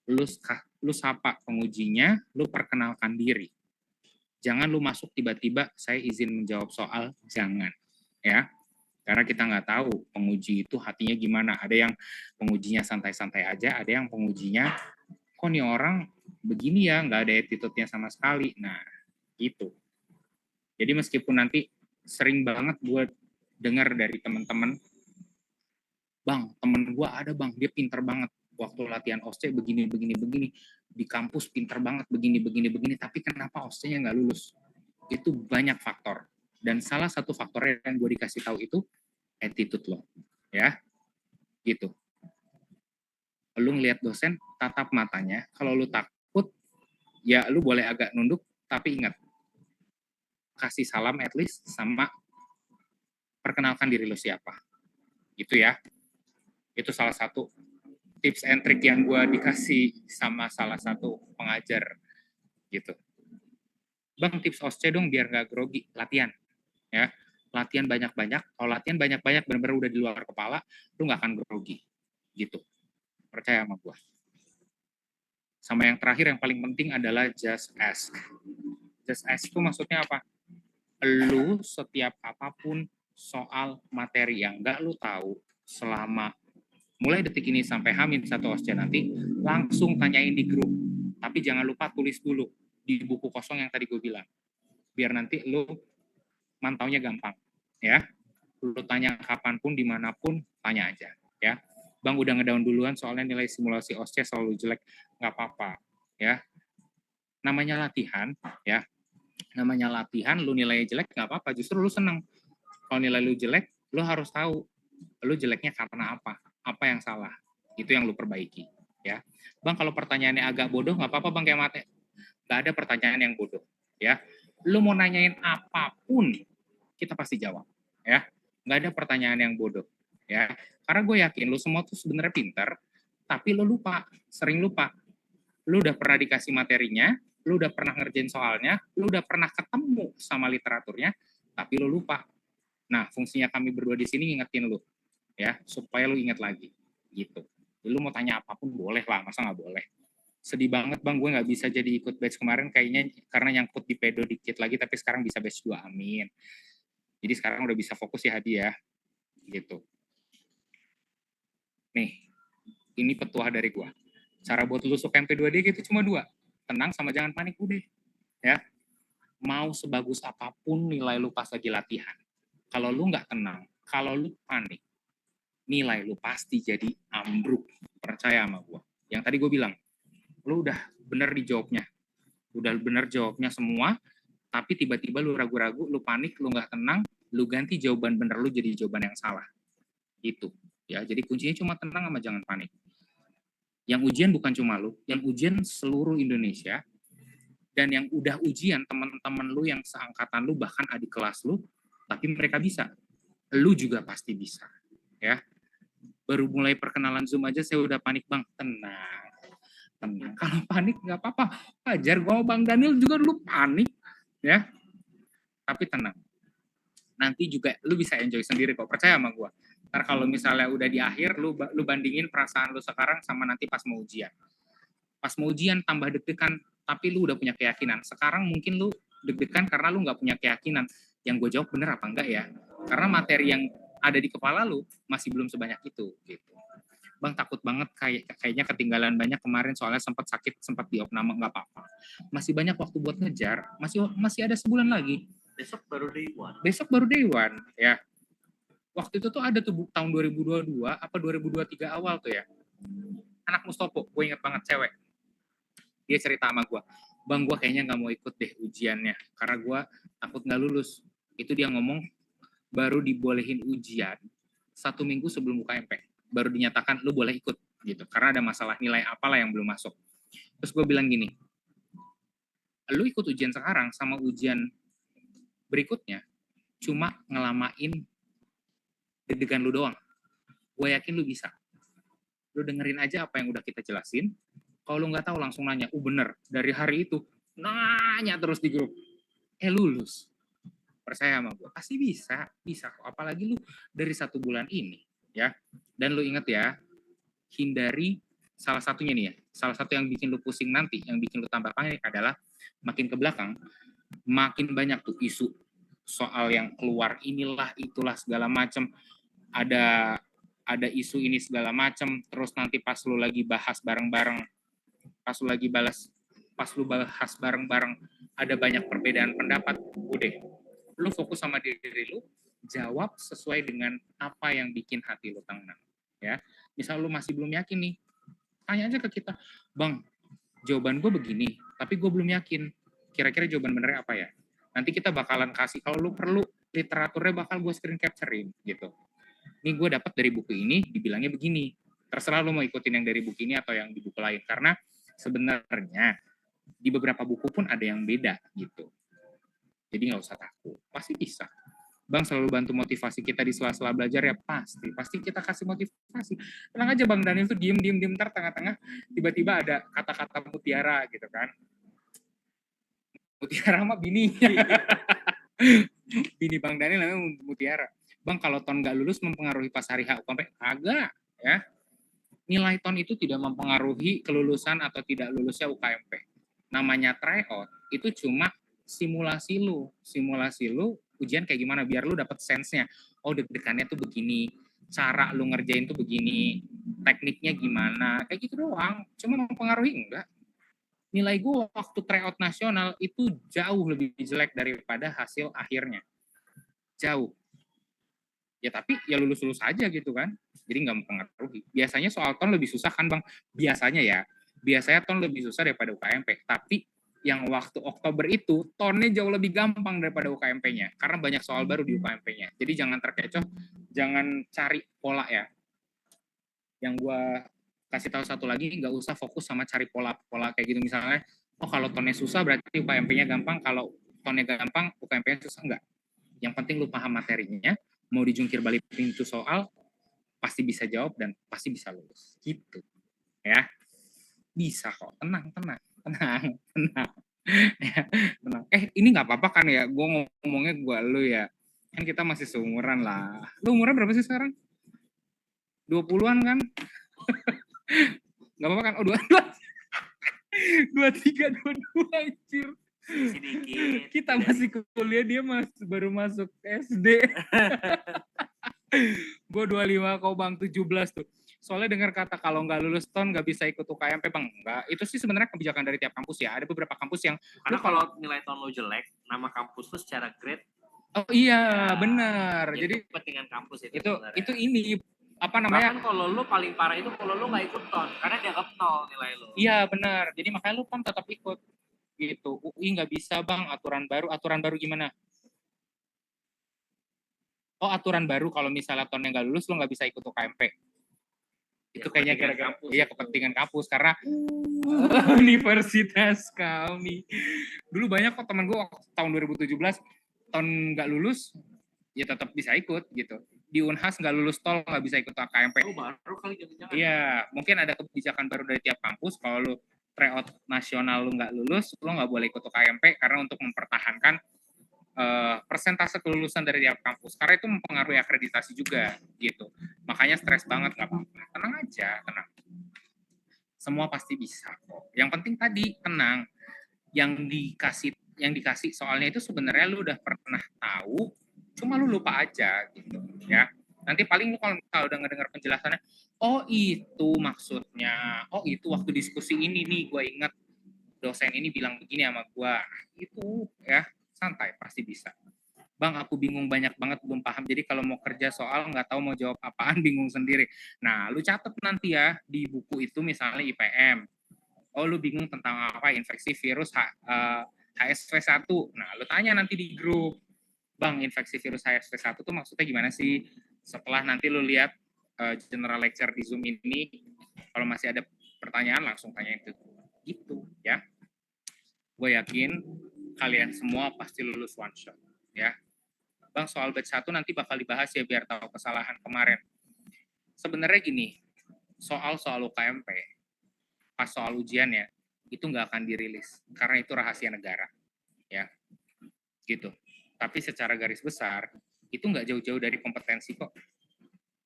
lu sapa pengujinya, lu perkenalkan diri. Jangan lu masuk tiba-tiba, saya izin menjawab soal, jangan. Ya, karena kita nggak tahu penguji itu hatinya gimana. Ada yang pengujinya santai-santai aja, ada yang pengujinya, kok nih orang begini ya, nggak ada attitude-nya sama sekali. Nah, itu. Jadi meskipun nanti sering banget gue dengar dari teman-teman, Bang, temen gue ada bang, dia pinter banget. Waktu latihan OSCE begini, di kampus pinter banget, begini, tapi kenapa OSCE-nya nggak lulus? Itu banyak faktor. Dan salah satu faktornya yang gue dikasih tahu itu attitude lo. Ya, gitu. Lu ngelihat dosen, tatap matanya. Kalau lu takut, ya lu boleh agak nunduk, tapi ingat, kasih salam at least, sama perkenalkan diri lu siapa. Gitu ya. Itu salah satu tips and trick yang gue dikasih sama salah satu pengajar. Gitu. Bang, tips OSCE dong biar gak grogi. Latihan. Ya. Latihan banyak-banyak. Kalau latihan banyak-banyak benar-benar udah di luar kepala, lu gak akan grogi. Gitu. Percaya sama gue. Sama yang terakhir, yang paling penting adalah just ask. Just ask itu maksudnya apa? Lu setiap apapun soal materi yang nggak lu tahu, selama mulai detik ini sampai H-1 OSCE nanti, langsung tanyain di grup. Tapi jangan lupa tulis dulu di buku kosong yang tadi gue bilang. Biar nanti lu mantaunya gampang. Ya, lu tanya kapanpun, dimanapun, tanya aja. Ya, Bang udah ngedown duluan soalnya nilai simulasi OSCE selalu jelek. Nggak apa-apa. Ya, namanya latihan. Ya, namanya latihan, lu nilainya jelek nggak apa-apa, justru lu seneng. Kalau nilai lu jelek, lu harus tahu lu jeleknya karena apa yang salah, itu yang lu perbaiki. Ya, Bang, kalau pertanyaannya agak bodoh nggak apa-apa Bang, kayak mate, nggak ada pertanyaan yang bodoh. Ya, lu mau nanyain apapun, kita pasti jawab. Ya, nggak ada pertanyaan yang bodoh. Ya, karena gue yakin lu semua tuh sebenarnya pintar, tapi lu sering lupa. Lu udah pernah dikasih materinya, lu udah pernah ngerjain soalnya, lu udah pernah ketemu sama literaturnya, tapi lu lupa. Nah, fungsinya kami berdua di sini ngingetin lu, ya, supaya lu ingat lagi, gitu. Lu mau tanya apapun boleh lah, masa nggak boleh? Sedih banget Bang, gue nggak bisa jadi ikut batch kemarin, kayaknya karena nyangkut di pedo dikit lagi, tapi sekarang bisa batch 2, amin. Jadi sekarang udah bisa fokus ya Hadi ya, gitu. Nih, ini petuah dari gua. Cara buat lulus UKMP 2D gitu cuma 2. Tenang sama jangan panik udah. Ya. Mau sebagus apapun nilai lu pas lagi latihan. Kalau lu nggak tenang, kalau lu panik, nilai lu pasti jadi ambruk. Percaya sama gua. Yang tadi gua bilang, lu udah bener di jawabnya. Udah bener jawabnya semua, tapi tiba-tiba lu ragu-ragu, lu panik, lu nggak tenang, lu ganti jawaban bener lu jadi jawaban yang salah. Itu. Ya, jadi kuncinya cuma tenang sama jangan panik. Yang ujian bukan cuma lu, yang ujian seluruh Indonesia, dan yang udah ujian teman-teman lu yang seangkatan lu, bahkan adik kelas lu, tapi mereka bisa. Lu juga pasti bisa. Ya. Baru mulai perkenalan Zoom aja saya udah panik, Bang. Tenang. Tenang. Kalau panik nggak apa-apa. Wajar, gue Bang Daniel juga dulu panik. Ya. Tapi tenang. Nanti juga lu bisa enjoy sendiri kok. Percaya sama gue. Ntar kalau misalnya udah di akhir, lu bandingin perasaan lu sekarang sama nanti pas mau ujian. Pas mau ujian tambah deg-degan, tapi lu udah punya keyakinan. Sekarang mungkin lu deg-degan karena lu nggak punya keyakinan. Yang gue jawab bener apa enggak ya? Karena materi yang ada di kepala lu masih belum sebanyak itu. Gitu. Bang takut banget kayaknya ketinggalan banyak kemarin soalnya sempat sakit, sempat diopname, nggak apa-apa. Masih banyak waktu buat ngejar, masih ada sebulan lagi.
Besok baru day one.
Besok baru day one, ya. Waktu itu tuh ada tuh tahun 2022 apa 2023 awal tuh ya. Anak Mustopo, gue inget banget, cewek. Dia cerita sama gue, Bang gue kayaknya nggak mau ikut deh ujiannya karena gue takut nggak lulus. Itu dia ngomong baru dibolehin ujian 1 minggu sebelum UKMP, baru dinyatakan lu boleh ikut gitu karena ada masalah nilai apalah yang belum masuk. Terus gue bilang gini, lu ikut ujian sekarang sama ujian berikutnya cuma ngelamain deg-degan lu doang. Gue yakin lu bisa. Lu dengerin aja apa yang udah kita jelasin. Kalau lu nggak tahu langsung nanya. Bener, dari hari itu nanya terus di grup. Lulus. Percaya sama gue, pasti bisa kok. Apalagi lu dari 1 bulan ini, ya. Dan lu inget ya, hindari salah satunya nih ya. Salah satu yang bikin lu pusing nanti, yang bikin lu tambah panik adalah makin ke belakang, makin banyak tuh isu soal yang keluar inilah itulah segala macam. Ada isu ini segala macam, terus nanti pas lu lagi bahas bareng-bareng, pas lu bahas bareng-bareng ada banyak perbedaan pendapat, udah lu fokus sama diri lu, jawab sesuai dengan apa yang bikin hati lu tenang, ya. Misal lu masih belum yakin nih, tanya aja ke kita, Bang, jawaban gue begini, tapi gue belum yakin, kira-kira jawaban benernya apa ya? Nanti kita bakalan kasih, kalau lu perlu literaturnya bakal gue screen capturein gitu. Ini gue dapat dari buku ini, dibilangnya begini. Terserah lu mau ikutin yang dari buku ini atau yang di buku lain, karena sebenarnya di beberapa buku pun ada yang beda gitu. Jadi nggak usah takut, pasti bisa. Bang selalu bantu motivasi kita di sela-sela belajar ya, pasti kita kasih motivasi. Tenang aja Bang Daniel tuh diem ntar tengah-tengah tiba-tiba ada kata-kata mutiara gitu kan. Mutiara mah bininya. Bini Bang Daniel namanya Mutiara. Bang kalau ton nggak lulus mempengaruhi pas hari H UKMP? Agak ya. Nilai ton itu tidak mempengaruhi kelulusan atau tidak lulusnya UKMP. Namanya tryout itu cuma simulasi lu ujian kayak gimana biar lu dapat sense-nya. Oh deg-degannya tuh begini, cara lu ngerjain tuh begini, tekniknya gimana, kayak gitu doang. Cuma mempengaruhi enggak. Nilai gue waktu tryout nasional itu jauh lebih jelek daripada hasil akhirnya. Jauh. Ya tapi ya lulus-lulus aja gitu kan. Jadi nggak mempengaruhi. Biasanya soal ton lebih susah kan Bang? Biasanya ya. Biasanya ton lebih susah daripada UKMP. Tapi yang waktu Oktober itu tonnya jauh lebih gampang daripada UKMP-nya karena banyak soal baru di UKMP-nya. Jadi jangan terkecoh, jangan cari pola ya. Yang gue kasih tahu satu lagi, nggak usah fokus sama cari pola-pola kayak gitu misalnya. Oh kalau tonnya susah berarti UKMP-nya gampang, kalau tonnya gampang UKMP-nya susah, enggak. Yang penting lu paham materinya, mau dijungkir balik pintu soal pasti bisa jawab dan pasti bisa lulus gitu ya. Bisa kok, tenang ya, tenang. Ini nggak apa-apa kan ya, gue ngomongnya gue lu ya, kan kita masih seumuran lah. Lu umurnya berapa sih sekarang? 20-an kan? Nggak apa-apa kan? Oh 23, 22 anjir.
sedikit.
Kita masih kuliah, dia baru masuk SD. Gue 25, kau bang 17 tuh. Soalnya dengar kata kalau nggak lulus TON nggak bisa ikut UKMP bang. Enggak, itu sih sebenarnya kebijakan dari tiap kampus ya. Ada beberapa kampus yang
karena kalau nilai TON lo jelek, nama kampus tuh secara grade.
Oh iya, ya, benar. Jadi
kepentingan kampus
itu ini apa namanya?
Bahkan kalau lo paling parah itu kalau lo nggak ikut TON, karena dianggap 0 nilai lo.
Iya benar. Jadi makanya lo kan tetap ikut gitu. UI nggak bisa bang, aturan baru gimana? Oh aturan baru kalau misalnya TON yang nggak lulus lo nggak bisa ikut UKMP. Itu kayaknya gara-gara kepentingan kampus karena universitas kami. Dulu banyak kok teman gue tahun 2017 tahun nggak lulus ya tetap bisa ikut gitu. Di Unhas nggak lulus tol nggak bisa ikut UKMP.
Oh baru kali jangan-jangan.
Iya, mungkin ada kebijakan baru dari tiap kampus. Kalau lu tryout nasional lu nggak lulus, lu nggak boleh ikut UKMP karena untuk mempertahankan persentase kelulusan dari tiap kampus. Karena itu mempengaruhi akreditasi juga gitu. Makanya stres banget, nggak apa-apa. Tenang aja, tenang. Semua pasti bisa kok. Yang penting tadi tenang. Yang dikasih soalnya itu sebenarnya lu udah pernah tahu, cuma lu lupa aja gitu ya. Nanti paling lu kalau udah ngedengar penjelasannya, oh itu maksudnya, oh itu waktu diskusi ini nih gue inget dosen ini bilang begini sama gue, itu ya santai pasti bisa. Bang aku bingung banyak banget belum paham, jadi kalau mau kerja soal nggak tahu mau jawab apaan bingung sendiri. Nah lu catet nanti ya di buku itu misalnya IPM, oh lu bingung tentang apa infeksi virus HSV1. Nah, lu tanya nanti di grup, Bang, infeksi virus HSV1 tuh maksudnya gimana sih? Setelah nanti lu lihat general lecture di Zoom ini, kalau masih ada pertanyaan langsung tanya itu. Gitu, ya. Gue yakin kalian semua pasti lulus one shot, ya. Bang, soal batch 1 nanti bakal dibahas ya biar tahu kesalahan kemarin. Sebenarnya gini, soal UKMP, pas soal ujian ya, itu nggak akan dirilis karena itu rahasia negara, ya, gitu. Tapi secara garis besar itu nggak jauh-jauh dari kompetensi kok,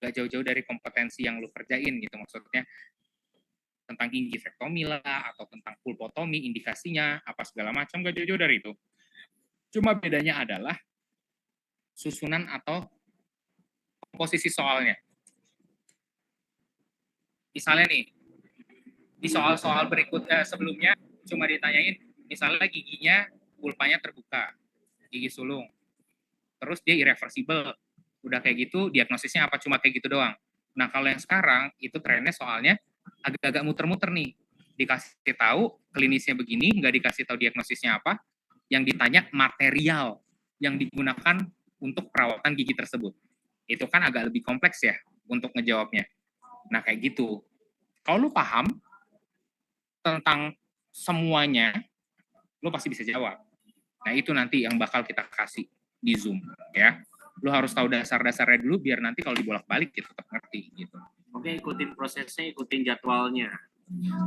nggak jauh-jauh dari kompetensi yang lu kerjain gitu, maksudnya tentang gingivektomi lah atau tentang pulpotomi, indikasinya apa segala macam nggak jauh-jauh dari itu. Cuma bedanya adalah susunan atau komposisi soalnya. Misalnya nih, di soal-soal berikutnya sebelumnya cuma ditanyain misalnya giginya pulpanya terbuka, gigi sulung, terus dia irreversible, udah kayak gitu diagnosisnya apa, cuma kayak gitu doang. Nah kalau yang sekarang itu trennya soalnya agak-agak muter-muter nih, dikasih tahu klinisnya begini, nggak dikasih tahu diagnosisnya apa, yang ditanya material yang digunakan untuk perawatan gigi tersebut. Itu kan agak lebih kompleks ya untuk ngejawabnya. Nah kayak gitu. Kalau lu paham tentang semuanya, lu pasti bisa jawab. Nah itu nanti yang bakal kita kasih di Zoom ya. Lu harus tahu dasar-dasarnya dulu biar nanti kalau dibolak-balik kita tetap ngerti gitu.
Oke, ikutin prosesnya, ikutin jadwalnya.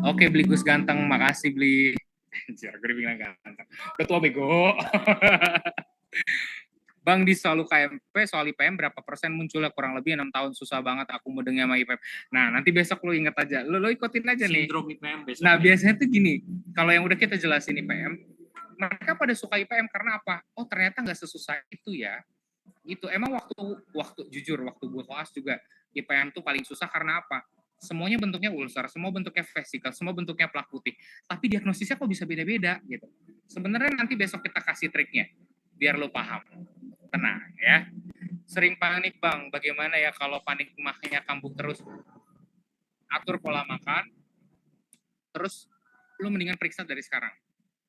Oke, Bli Gus ganteng, makasih Bli. Anjir, gue bilang ganteng. Ketua bego. Bang, di soal UKMP, soal IPM berapa persen munculnya? Kurang lebih 6 tahun susah banget aku mau dengar sama IPM. Nah, nanti besok lu inget aja. Lu ikutin aja nih.
Sindrom IPM besok.
Nah, biasanya tuh gini, kalau yang udah kita jelasin IPM, mereka pada suka IPM karena apa? Oh, ternyata nggak sesusah itu ya. Itu emang waktu jujur, waktu gue koas juga IPM tuh paling susah karena apa? Semuanya bentuknya ulcer, semua bentuknya vesikel, semua bentuknya plak putih. Tapi diagnosisnya kok bisa beda-beda gitu. Sebenarnya nanti besok kita kasih triknya biar lo paham. Tenang ya. Sering panik bang, bagaimana ya kalau panik mahnya kambuh terus? Atur pola makan, terus lu mendingan periksa dari sekarang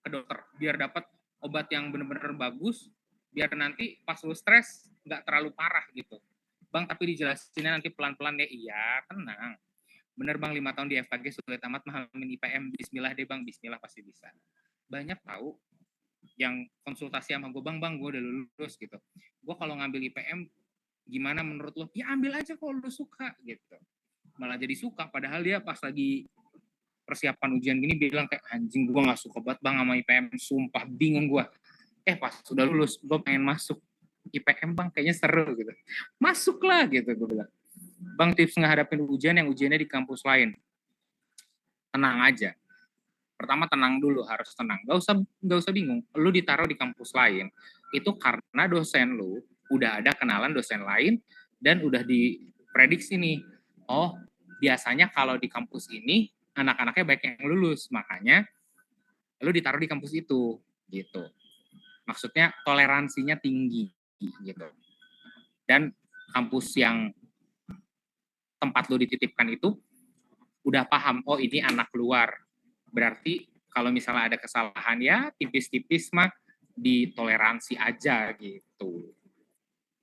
ke dokter biar dapat obat yang benar-benar bagus, biar nanti pas lu stres nggak terlalu parah gitu. Bang, tapi dijelasinnya nanti pelan-pelan ya. Iya, tenang. Bener bang, 5 tahun di FKG sulit amat memahami IPM. Bismillah deh bang, bismillah pasti bisa. Banyak tahu yang konsultasi sama gue, bang gue udah lulus gitu. Gue kalau ngambil IPM gimana menurut lo? Ya ambil aja kalau lo suka gitu. Malah jadi suka, padahal dia pas lagi persiapan ujian gini bilang kayak anjing gue nggak suka banget bang sama IPM, sumpah bingung gue. Pas sudah lulus gue pengen masuk IPM bang, kayaknya seru gitu. Masuklah gitu gue bilang. Bang, tips ngehadapin ujian yang ujiannya di kampus lain. Tenang aja. Pertama tenang dulu, harus tenang. Gak usah bingung. Lu ditaruh di kampus lain, itu karena dosen lu udah ada kenalan dosen lain dan udah diprediksi nih. Oh, biasanya kalau di kampus ini anak-anaknya baik yang lulus, makanya lu ditaruh di kampus itu, gitu. Maksudnya toleransinya tinggi, gitu. Dan kampus yang tempat lu dititipkan itu udah paham, oh ini anak luar. Berarti kalau misalnya ada kesalahan ya tipis-tipis mah ditoleransi aja gitu.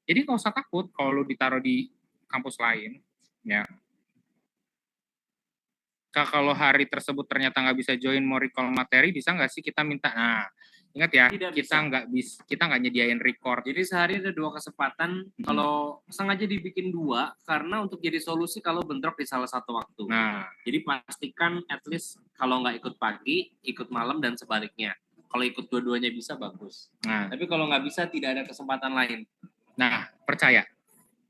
Jadi nggak usah takut kalau lu ditaruh di kampus lain, ya. Kalau hari tersebut ternyata nggak bisa join, mau recall materi, bisa nggak sih kita minta? Nah, ingat ya, kita nggak nyediain record.
Jadi sehari ada 2 kesempatan. Kalau sengaja dibikin 2 karena untuk jadi solusi kalau bentrok di salah satu waktu.
Nah,
jadi pastikan at least kalau nggak ikut pagi, ikut malam dan sebaliknya. Kalau ikut dua-duanya bisa bagus.
Nah,
tapi kalau nggak bisa tidak ada kesempatan lain.
Nah, percaya.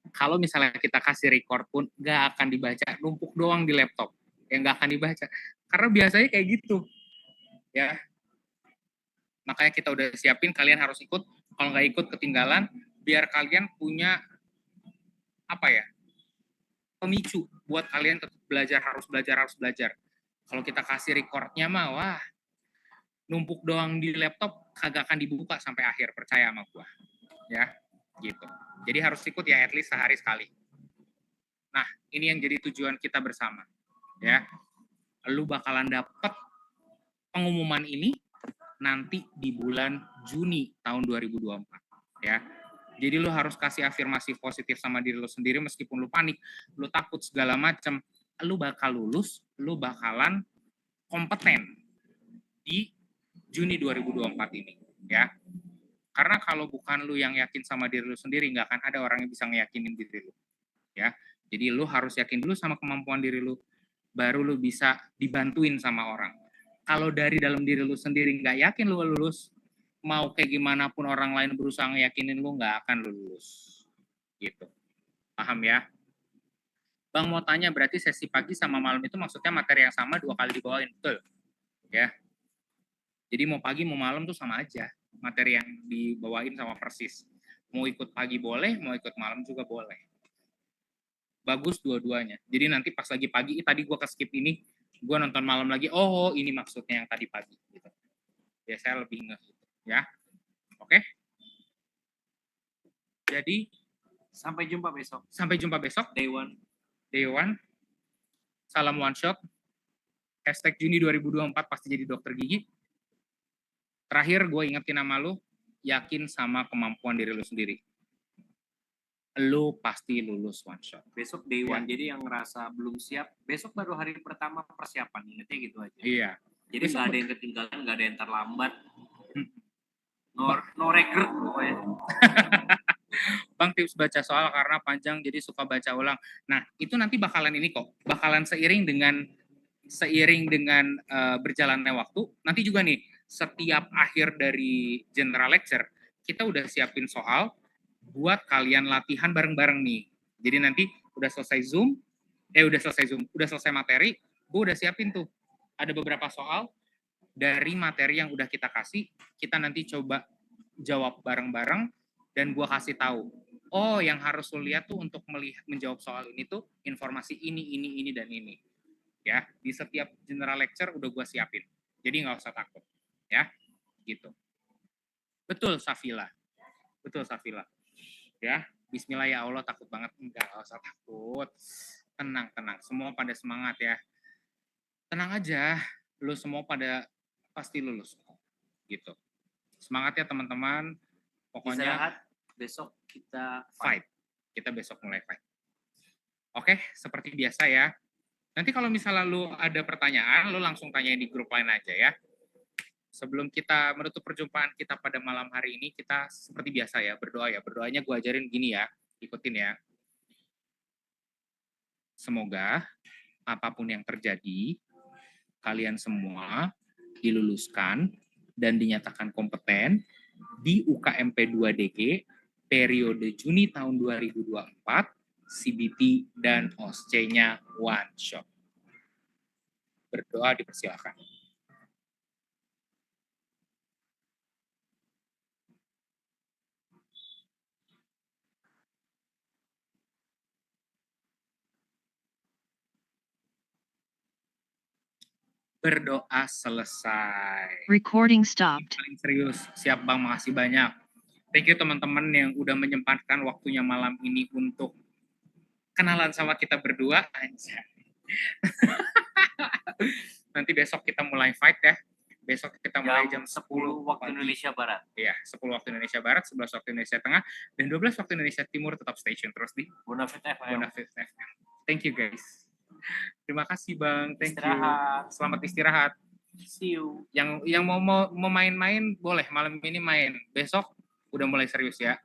Kalau misalnya kita kasih record pun nggak akan dibaca, numpuk doang di laptop. Yang nggak akan dibaca. Karena biasanya kayak gitu. Ya, makanya kita udah siapin, kalian harus ikut. Kalau nggak ikut ketinggalan, biar kalian punya apa ya, pemicu buat kalian tetap belajar, harus belajar. Kalau kita kasih recordnya mah, wah, numpuk doang di laptop, kagak akan dibuka sampai akhir, percaya sama gua. Ya, gitu. Jadi harus ikut ya, at least sehari sekali. Nah, ini yang jadi tujuan kita bersama. Ya, lu bakalan dapet pengumuman ini nanti di bulan Juni tahun 2024 ya. Jadi lu harus kasih afirmasi positif sama diri lu sendiri, meskipun lu panik, lu takut segala macam, lu bakal lulus, lu bakalan kompeten di Juni 2024 ini ya. Karena kalau bukan lu yang yakin sama diri lu sendiri, nggak akan ada orang yang bisa ngeyakinin diri lu ya. Jadi lu harus yakin dulu sama kemampuan diri lu, baru lu bisa dibantuin sama orang. Kalau dari dalam diri lu sendiri nggak yakin lu lulus, mau kayak gimana pun orang lain berusaha ngeyakinin lu, nggak akan lu lulus. Gitu. Paham ya? Bang mau tanya, berarti sesi pagi sama malam itu maksudnya materi yang sama 2 kali dibawain, betul? Ya. Jadi mau pagi mau malam tuh sama aja. Materi yang dibawain sama persis. Mau ikut pagi boleh, mau ikut malam juga boleh. Bagus dua-duanya. Jadi nanti pas lagi pagi, tadi gue ke-skip ini, gue nonton malam lagi, oh ini maksudnya yang tadi pagi. Gitu. Ya saya lebih ngeh. Gitu. Ya, oke. Jadi
sampai jumpa besok.
Sampai jumpa besok.
Day one.
Salam one shot. Hashtag Juni 2024 pasti jadi dokter gigi. Terakhir gue ingetin nama lu, yakin sama kemampuan diri lu sendiri. Lu pasti lulus one shot.
Besok day one, jadi yang ngerasa belum siap, besok baru hari pertama persiapan, ingetnya gitu aja.
Iya.
Jadi nggak ada yang ketinggalan, nggak ada yang terlambat. No regret pokoknya.
Bang, tips baca soal karena panjang jadi suka baca ulang. Nah, itu nanti bakalan ini kok, bakalan seiring dengan berjalannya waktu. Nanti juga nih, setiap akhir dari general lecture, kita udah siapin soal buat kalian latihan bareng-bareng nih. Jadi nanti udah selesai materi, gue udah siapin tuh. Ada beberapa soal dari materi yang udah kita kasih, kita nanti coba jawab bareng-bareng, dan gue kasih tahu, oh yang harus lo lihat tuh untuk menjawab soal ini tuh informasi ini, dan ini. Ya, di setiap general lecture udah gue siapin. Jadi nggak usah takut. Ya, gitu. Betul, Safila. Ya, bismillah ya Allah, takut banget. Enggak usah takut. Tenang. Semua pada semangat ya. Tenang aja, lu semua pada pasti lulus. Gitu. Semangat ya teman-teman. Pokoknya
istirahat, besok kita fight.
Kita besok mulai fight. Oke, seperti biasa ya. Nanti kalau misalnya lu ada pertanyaan, lu langsung tanyain di grup lain aja ya. Sebelum kita menutup perjumpaan kita pada malam hari ini, kita seperti biasa ya, berdoa ya. Berdoanya gue ajarin gini ya, ikutin ya. Semoga apapun yang terjadi, kalian semua diluluskan dan dinyatakan kompeten di UKMP 2DG periode Juni tahun 2024, CBT dan OSCE-nya one shot. Berdoa dipersilakan. berdoa selesai.
Recording stopped.
Paling serius. Siap Bang, makasih banyak. Thank you teman-teman yang udah menyempatkan waktunya malam ini untuk kenalan sama kita berdua. Anjay. Nanti besok kita mulai fight ya. Besok kita mulai jam 10
waktu
pagi.
Indonesia Barat.
Iya, 10 waktu Indonesia Barat, 11 waktu Indonesia Tengah, dan 12 waktu Indonesia Timur. Tetap stay tune terus di
Bonafit FM.
Bonafit FM. Thank you guys. Terima kasih Bang, thank you.
Istirahat.
Selamat istirahat.
See you.
Yang mau main-main boleh malam ini main. Besok udah mulai serius ya.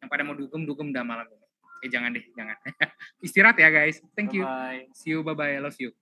Yang pada mau dugem dah malam ini. Jangan deh, jangan. Istirahat ya guys. Thank you.
Bye.
See you, bye-bye. I love you.